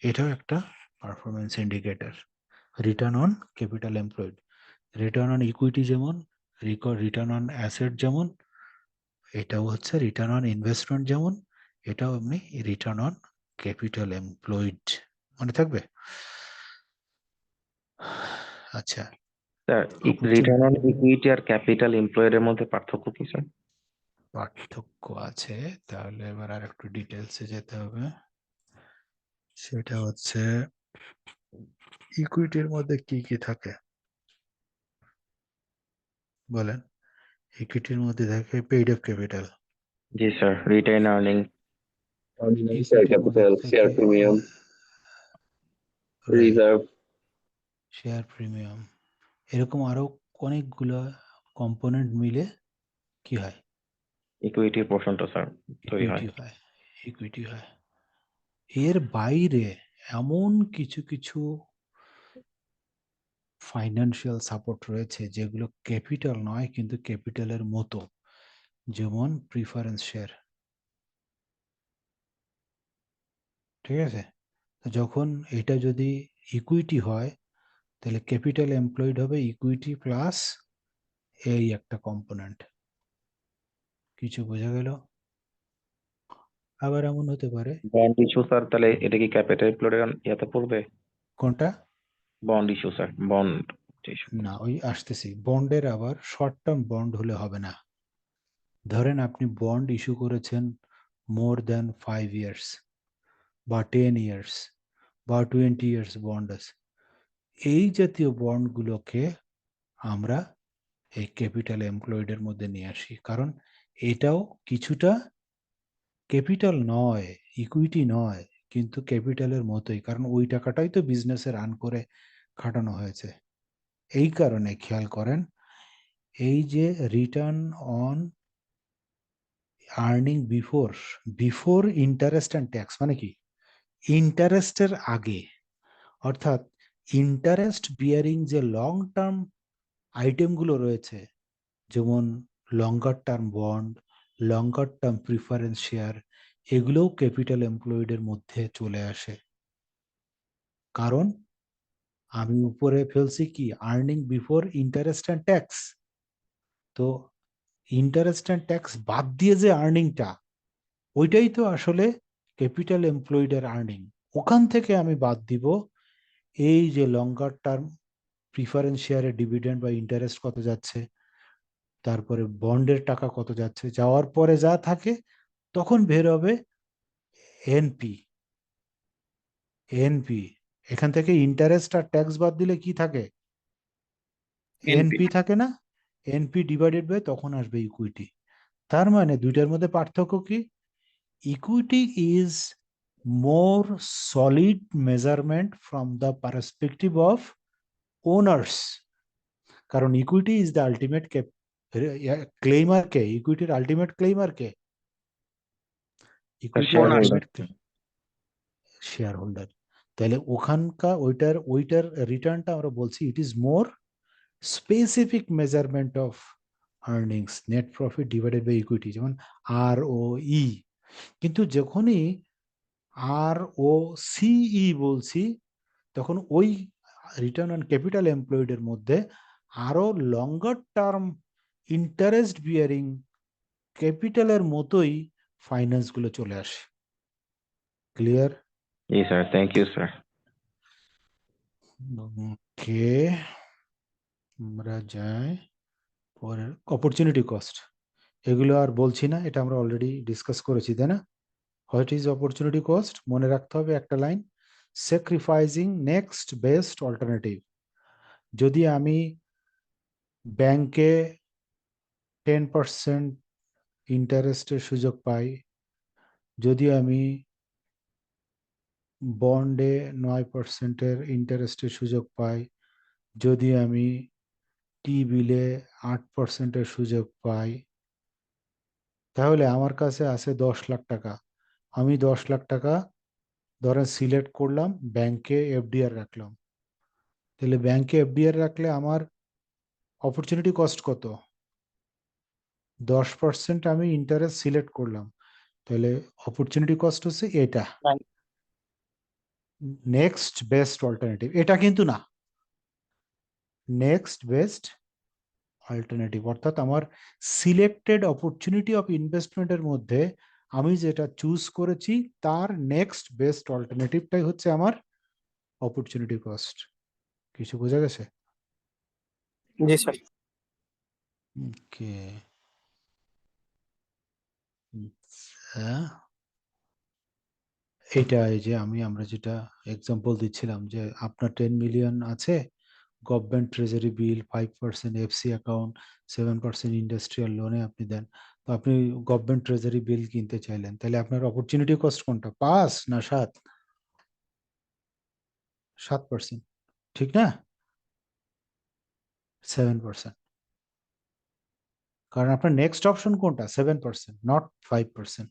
Speaker 1: এটাও একটা performance indicator. Return on capital employed, return on equity যেমন, রিটার্ন অন অ্যাসেট যেমন, এটাও হচ্ছে রিটার্ন অন ইনভেস্টমেন্ট যেমন, এটাও এমনি রিটার্ন অন ক্যাপিটাল এমপ্লয়েড। মনে থাকবে? আচ্ছা,
Speaker 6: স্যার, রিটার্ন অন ইকুইটি আর ক্যাপিটাল এমপ্লয়েড এর মধ্যে পার্থক্য কি স্যার?
Speaker 1: পার্থক্য আছে, তাহলে এবার আর একটু ডিটেলসে যেতে হবে। সেটা হচ্ছে ইকুইটির মধ্যে কি কি থাকে বলেন? ইকুইটির মধ্যে থাকে পেইড আপ ক্যাপিটাল,
Speaker 6: জি sir. Retain earning.
Speaker 3: share capital, share premium, reserve.
Speaker 1: Share premium, এরকম আরো অনেকগুলো কম্পোনেন্ট মিলে কি হয়?
Speaker 6: ইকুইটির পোর্শনটা স্যার তৈরি হয়।
Speaker 1: ইকুইটি হয়, ইকুইটি হয়। এর বাইরে এমন কিছু কিছু ফাইন্যান্সিয়াল সাপোর্ট রয়েছে যেগুলো ক্যাপিটাল নয় কিন্তু ক্যাপিটালের মতো, যেমন প্রিফারেন্স শেয়ার। ঠিক আছে? তো যখন এটা যদি ইকুইটি হয় তাহলে ক্যাপিটাল এমপ্লয়েড হবে ইকুইটি প্লাস এই একটা কম্পোনেন্ট। কিছু বোঝা গেল? আবার এমন হতে পারে
Speaker 6: বন্ড ইস্যু স্যার, তাহলে এটা কি ক্যাপিটাল এমপ্লয়েড ইয়াতে পড়বে?
Speaker 1: কোনটা?
Speaker 6: Bond issue sir, bond issue.
Speaker 1: না, ওই আসতেছি। বন্ডের আবার শর্ট টার্ম বন্ড হলে হবে না। ধরেন আপনি বন্ড ইস্যু করেছেন মোর দ্যান 5 ইয়ার্স বা 10 ইয়ার্স বা 20 ইয়ার্স বন্ড আছে, এই জাতীয় বন্ডগুলোকে আমরা এই ক্যাপিটাল এমপ্লয়েডের মধ্যে নিয়ে আসি, কারণ এটাও কিছুটা ক্যাপিটাল নয়, ইকুইটি নয়, কিন্তু ক্যাপিটালের মতোই, কারণ ওই টাকাটাই তো বিজনেসে রান করে খাটানো হয়েছে। এই কারণে খেয়াল করেন, এই যে return on earning before before interest and tax মানে কি, ইন্টারেস্টের আগে, অর্থাৎ ইন্টারেস্ট বিয়ারিং যে লং টার্ম আইটেমগুলো রয়েছে, যেমন লঙ্গার টার্ম বন্ড, লঙ্গার টার্ম প্রিফারেন্স শেয়ার, এগুলোও ক্যাপিটাল এমপ্লয়েডের মধ্যে চলে আসে। কারণ আমি উপরে ফেলছি কি, earning before interest and tax. তো ইন্টারেস্ট অ্যান্ড ট্যাক্স বাদ দিয়ে যে আর্নিংটা, ওইটাই তো আসলে ক্যাপিটাল এমপ্লয়েডের আর্নিং। ওখান থেকে আমি বাদ দিব এই যে লঙ্গার টার্ম প্রিফারেন্স শেয়ারের ডিভিডেন্ড বা ইন্টারেস্ট কত যাচ্ছে, তারপরে বন্ডের টাকা কত যাচ্ছে, যাওয়ার পরে যা থাকে তখন বের হবে এনপি। এনপি, এখান থেকে ইন্টারেস্ট আর ট্যাক্স বাদ দিলে কি থাকে? এনপি থাকে না? এনপি ডিভাইডেড বাই তখন আসবে ইকুইটি। তার মানে দুইটার মধ্যে পার্থক্য কি? Equity is more solid measurement from the perspective of owners, কারণ equity is the ultimate claimer কে, ইকুইটির আলটিমেট ক্লেইমার কে? ইকুইটির
Speaker 6: shareholder.
Speaker 1: Ultimate shareholder. তাহলে ওখানকার ওইটার রিটার্নটা আমরা বলছি it is more specific measurement of earnings, net profit divided by equity, যেমন আর ও ই। কিন্তু যখনই আর ও সিই বলছি, তখন ওই রিটার্ন অন ক্যাপিটাল এমপ্লয়েড এর মধ্যে আরো লঙ্গার টার্ম ইন্টারেস্ট বিয়ারিং ক্যাপিটালের মতোই ফাইন্যান্স গুলো চলে আসে। ক্লিয়ার?
Speaker 6: জি sir, thank you sir.
Speaker 1: Okay, আমরা যাই পরের অপরচুনিটি কস্ট। এগুলো আর বলছি না, এটা আমরা অলরেডি ডিসকাস করেছি, তাই না? What is opportunity cost? মনে রাখতে হবে একটা line, sacrificing next best alternative. যদি আমি ব্যাংকে 10% ইন্টারেস্টের সুযোগ পাই, যদি আমি বন্ডে 9%-এর ইন্টারেস্টের সুযোগ পাই, যদি আমি টি বিলে 8%-এর সুযোগ পাই, তাহলে আমার কাছে আছে 10 লাখ টাকা। আমি 10 লাখ টাকা ধরেন সিলেক্ট করলাম, ব্যাংকে এফডিআর রাখলাম। তাহলে ব্যাংকে এফডিআর রাখলে আমার অপরচুনিটি কস্ট কত? 10% আমি ইন্টারেস্ট সিলেক্ট করলাম, তাহলে অপরচুনিটি কস্ট হচ্ছে এটা, নেক্সট বেস্ট অল্টারনেটিভ। এটা কিন্তু না, নেক্সট বেস্ট অল্টারনেটিভ, অর্থাৎ আমার সিলেক্টেড অপরচুনিটি অফ ইনভেস্টমেন্টের মধ্যে আমি যেটা চুজ করেছি তার নেক্সট বেস্ট অল্টারনেটিভটাই হচ্ছে আমার অপরচুনিটি কস্ট। কিছু বোঝা গেছে?
Speaker 11: জি স্যার।
Speaker 1: ওকে, এটা এই যে আমরা যেটা এক্সাম্পল দিচ্ছিলাম যে আপনার 10 মিলিয়ন আছে, government treasury bill, 5% FC account, 7% industrial লোনে আপনি দেন। তো আপনি গভর্নমেন্ট ট্রেজারি বিল কিনতে চাইলেন, তাহলে আপনার অপরচুনিটি কস্ট কোনটা, 5 না 7? 7%, ঠিক না? 7%, কারণ আপনার নেক্সট অপশন কোনটা, 7%, নট 5%।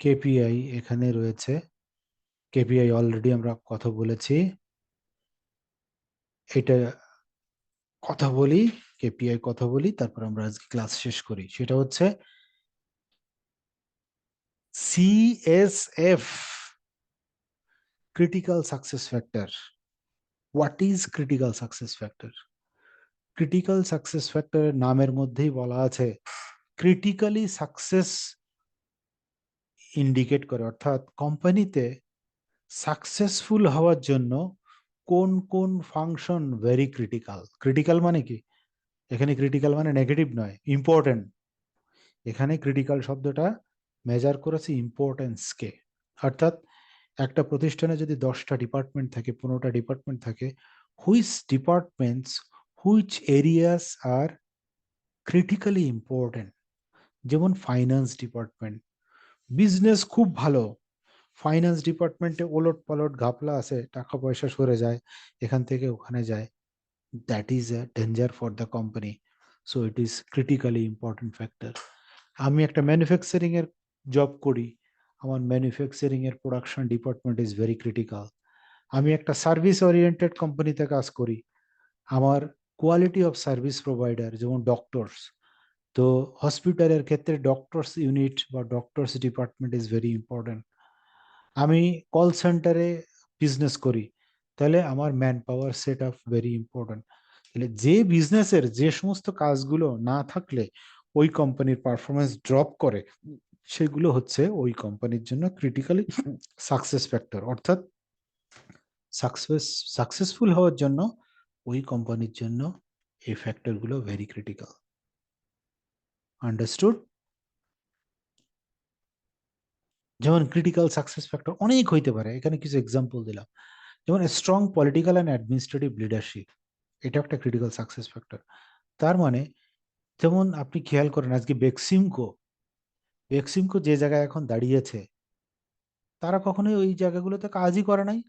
Speaker 1: কেপিআই এখানে রয়েছে। কেপিআই অলরেডি আমরা কথা বলেছি, এটা কথা বলি, কেপিআই কথা বলি, তারপর আমরা আজকে ক্লাস শেষ করি। সেটা হচ্ছে CSF, critical success factor. What is critical success factor? Critical success ফ্যাক্টরের নামের মধ্যেই বলা আছে ক্রিটিক্যালি সাকসেস ইন্ডিকেট করে, অর্থাৎ কোম্পানিতে সাকসেসফুল হওয়ার জন্য কোন কোন ফাংশন ভেরি ক্রিটিক্যাল। ক্রিটিক্যাল মানে কি? এখানে ক্রিটিক্যাল মানে নেগেটিভ নয়, ইম্পর্টেন্ট। এখানে ক্রিটিক্যাল শব্দটা মেজার করেছে ইম্পর্টেন্সকে, অর্থাৎ একটা প্রতিষ্ঠানে যদি 10টা ডিপার্টমেন্ট থাকে, 15টা ডিপার্টমেন্ট থাকে, which departments, which areas R critically important. যেমন ফাইন্যান্স ডিপার্টমেন্ট, বিজনেস খুব ভালো, ফাইন্যান্স ডিপার্টমেন্টে ওলট পালট ঘাপলা আছে, টাকা পয়সা সরে যায়, এখান থেকে ওখানে যায়, that is a danger for the company. So it is critically important factor. আমি একটা ম্যানুফ্যাকচারিং এর জব করি, আমার ম্যানুফ্যাকচারিং এর production department is very critical. আমি একটা সার্ভিস ওরিয়েন্টেড কোম্পানিতে কাজ করি, আমার কোয়ালিটি অফ সার্ভিস প্রোভাইডার, যেমন ডক্টরস, তো হসপিটালের ক্ষেত্রে ডক্টরস ইউনিট বা doctors department is very important. আমি কল সেন্টারে বিজনেস করি, তাহলে আমার man power set up very important. তাহলে যে বিজনেসের যে সমস্ত কাজগুলো না থাকলে ওই কোম্পানির পারফরমেন্স ড্রপ করে, সেগুলো হচ্ছে ওই কোম্পানির জন্য ক্রিটিক্যালি সাকসেস ফ্যাক্টর। অর্থাৎ সাকসেসফুল হওয়ার জন্য ওই কোম্পানির জন্য এই ফ্যাক্টরগুলো ভেরি ক্রিটিক্যাল। আন্ডারস্টুড? যেমন ক্রিটিক্যাল সাকসেস ফ্যাক্টর অনেক হইতে পারে, এখানে কিছু এক্সাম্পল দিলাম। যেমন strong political and administrative leadership, এটা একটা ক্রিটিক্যাল সাকসেস ফ্যাক্টর। তার মানে যেমন আপনি খেয়াল করেন আজকে বেক্সিমকো যে জায়গায় এখন দাঁড়িয়েছে, তারা কখনোই ওই জায়গাগুলোতে কাজই করে নাই।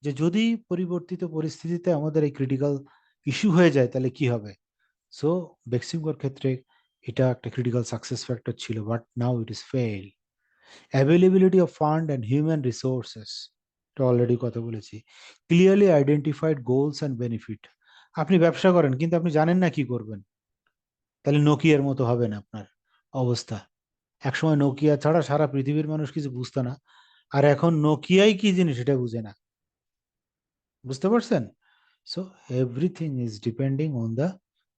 Speaker 1: যে যদি পরিবর্তিত পরিস্থিতিতে আমাদের এই ক্রিটিক্যাল ইস্যু হয়ে যায় তাহলে কি হবে। সো বেক্সিমকোর ক্ষেত্রে এটা একটা ক্রিটিক্যাল সাকসেস ফ্যাক্টর ছিল, but now it is fail. Availability of fund and human resources, এটা অলরেডি কথা বলেছি। Clearly identified goals and benefit, আপনি ব্যবসা করেন কিন্তু আপনি জানেন না কি করবেন, তাহলে নোকিয়ার মতো হবে না আপনার অবস্থা। একসময় নোকিয়া ছাড়া সারা পৃথিবীর মানুষ কিছু বুঝতো না, আর এখন নোকিয়াই কি জিনিস এটা বুঝে না। বুঝতে পারছেন? So everything is depending on the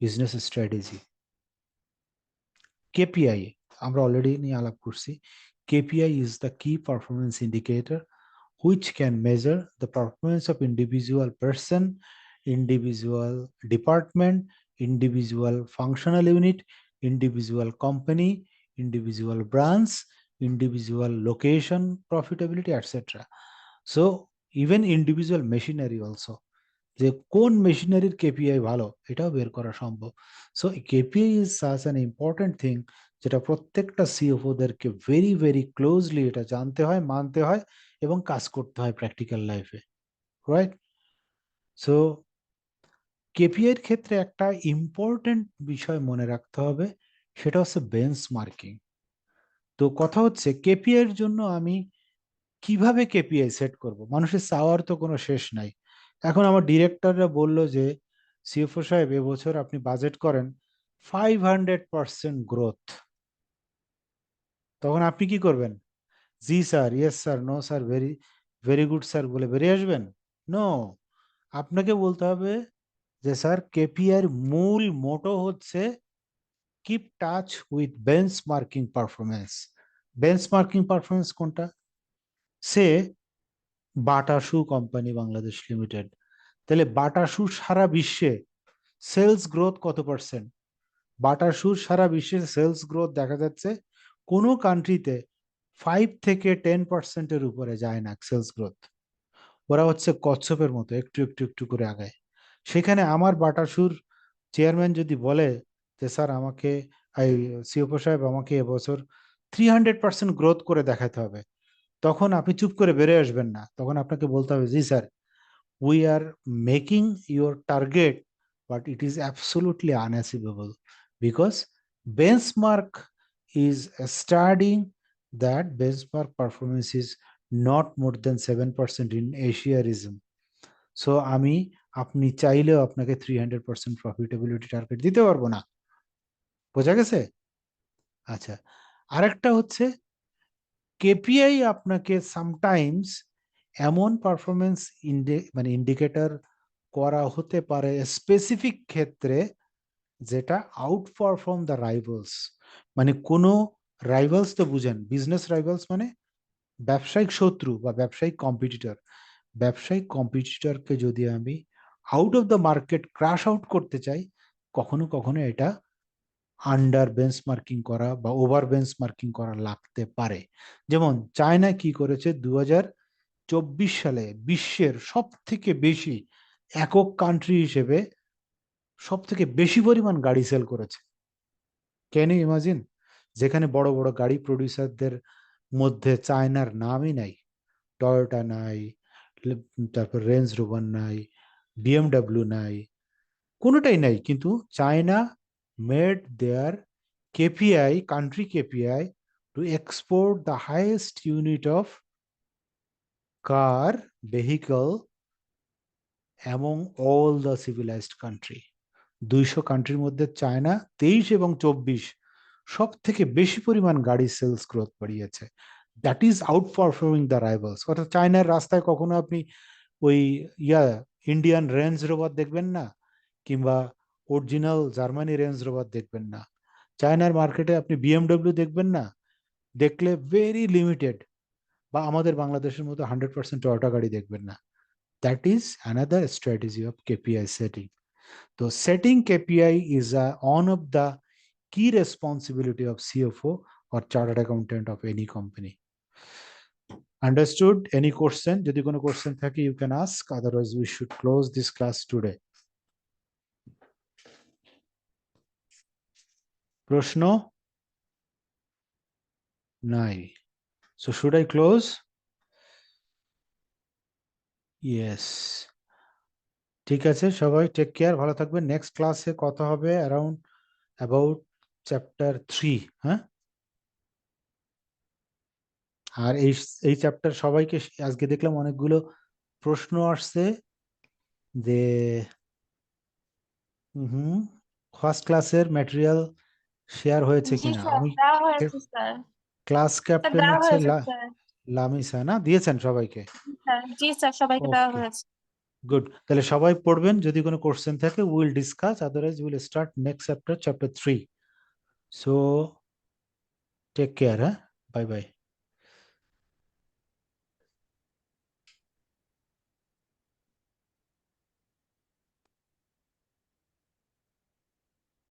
Speaker 1: business strategy. KPI আমরা অলরেডি নিয়ে আলাপ করছি। কেপিআই ইজ দ্য কি performance indicator which can measure the performance of individual person, individual department, individual functional unit, individual company, individual branch, individual location, profitability, etc. So even individual machinery also, যে কোন মেশিনারির KPI ভালো এটাও বের করা সম্ভব। So KPI is such an important thing, যেটা প্রত্যেকটা সিএফওদেরকে very very closely এটা জানতে হয়, মানতে হয় এবং কাজ করতে হয় প্র্যাকটিক্যাল লাইফে, রাইট? সো কেপিআই এর ক্ষেত্রে একটা ইম্পর্টেন্ট বিষয় মনে রাখতে হবে, সেটা হচ্ছে বেঞ্চমার্কিং। তো কথা হচ্ছে কেপিআই এর জন্য আমি কিভাবে কেপিআই সেট করব? মানুষের চাওয়ার তো কোনো শেষ নাই। এখন আমার ডিরেক্টররা বলল যে সিএফও সাহেব এবছর আপনি বাজেট করেন 500% গ্রোথ, তখন আপনি কি করবেন? জি sir, yes sir, no sir, very very good sir বলে বেরিয়ে আসবেন? নো, আপনাকে বলতে হবে যে স্যার কেপিআই এর মূল মোটো হচ্ছে keep touch with benchmarking performance. Benchmarking performance কোনটা? সে বাটা শু কোম্পানি বাংলাদেশ লিমিটেড, তাহলে বাটা শু সারা বিশ্বে সেলস গ্রোথ কত পার্সেন্ট? বাটা শুর সারা বিশ্বে সেলস গ্রোথ দেখা যাচ্ছে কোনো কান্ট্রিতে 5 থেকে 10%-এর উপরে যায় না সেলস গ্রোথ। ওরা হচ্ছে কচ্ছপের মতো একটু একটু একটু করে আগায়। সেখানে আমার বাটা শুর চেয়ারম্যান যদি বলে যে স্যার আমাকে এই সিওপো সাহেব আমাকে এবছর 300% গ্রোথ করে দেখাতে হবে, তখন আপনি চুপ করে বেরিয়ে আসবেন না, তখন আপনাকে বলতে হবে জি sir, we are making your target, but it is absolutely unachievable because benchmark is studying that benchmark performance is not more than 7% in Asianism. So আমি আপনি চাইলেও আপনাকে 300% প্রফিটেবিলিটি টার্গেট দিতে পারবো না। বোঝা গেছে? আচ্ছা, আরেকটা হচ্ছে কেপিআই আপনাকে সামটাইমস এমন পারফরমেন্স মানে ইন্ডিকেটর করা হতে পারে স্পেসিফিক ক্ষেত্রে যেটা আউট পারফর্ম দ্য রাইভালস। মানে কোনো রাইভালস তো বুঝেন, বিজনেস রাইভালস মানে ব্যবসায়িক শত্রু বা ব্যবসায়িক কম্পিটিটর। ব্যবসায়িক কম্পিটিটরকে যদি আমি out of the market crash out করতে চাই, কখনো কখনো এটা আন্ডার বেঞ্চমার্কিং করা বা ওভার বেঞ্চমার্কিং করা লাগতে পারে। যেমন চায়না কি করেছে 2024 সালে বিশ্বের সব থেকে বেশি একক কান্ট্রি হিসেবে সব থেকে বেশি পরিমাণ গাড়ি সেল করেছে। Can you imagine? যেখানে বড় বড় গাড়ি প্রডিউসারদের মধ্যে চায়নার নামই নাই, টয়োটা নাই, তারপর রেঞ্জ রোভার নাই, বিএমডাব্লিউ নাই, কোনোটাই নাই, কিন্তু China made their KPI, country KPI, two export the highest unit of car vehicle among all the civilised country. 200 কান্ট্রির মধ্যে চায়না 23 এবং 24 সব থেকে বেশি পরিমাণ গাড়ি সেলস গ্রোথ বাড়িয়েছে। That is out performing the rivals. অর্থাৎ চায়নার রাস্তায় কখনো আপনি ওই ইন্ডিয়ান রেঞ্জ রোভার দেখবেন না, কিংবা অরিজিনাল জার্মানি রেঞ্জ রোভার দেখবেন না। চায়নার মার্কেটে আপনি বিএমডব্লিউ দেখবেন না, দেখলে ভেরি লিমিটেড, বা আমাদের বাংলাদেশের মতো 100% টয়োটা গাড়ি দেখবেন না। That is another strategy of KPI setting. So setting KPI is one of the key responsibility of CFO or chartered accountant of any company. Understood? Any question? যদি কোনো question থাকে you can ask, otherwise we should close this class today. প্রশ্ন নাই। So should I close? Yes. ঠিক আছে, সবাই take care, ভালো থাকবেন। নেক্সট ক্লাসে কথা হবে অ্যাবাউট চ্যাপ্টার 3। হ্যাঁ, আর এই চ্যাপ্টার সবাইকে আজকে দেখলাম অনেকগুলো প্রশ্ন আসছে যে ফার্স্ট ক্লাসের ম্যাটেরিয়াল শেয়ার হয়েছে
Speaker 2: জি
Speaker 1: কিনা।
Speaker 2: স্যার,
Speaker 1: আমি
Speaker 2: দেওয়া হয়েছে স্যার।
Speaker 1: ক্লাস ক্যাপ্টেন
Speaker 2: দেওয়া
Speaker 1: হচ্ছে
Speaker 2: হয়েছে স্যার।
Speaker 1: লামিসা না, দিয়েছেন সবাইকে?
Speaker 2: জি স্যার, সবাইকে দেওয়া
Speaker 1: ওকে,
Speaker 2: হয়েছে।
Speaker 1: গুড। তাহলে সবাই পড়বেন, যদি কোনো কোশ্চেন থাকে will discuss, otherwise will start next chapter 3. So take care, হ্যাঁ, বাই বাই।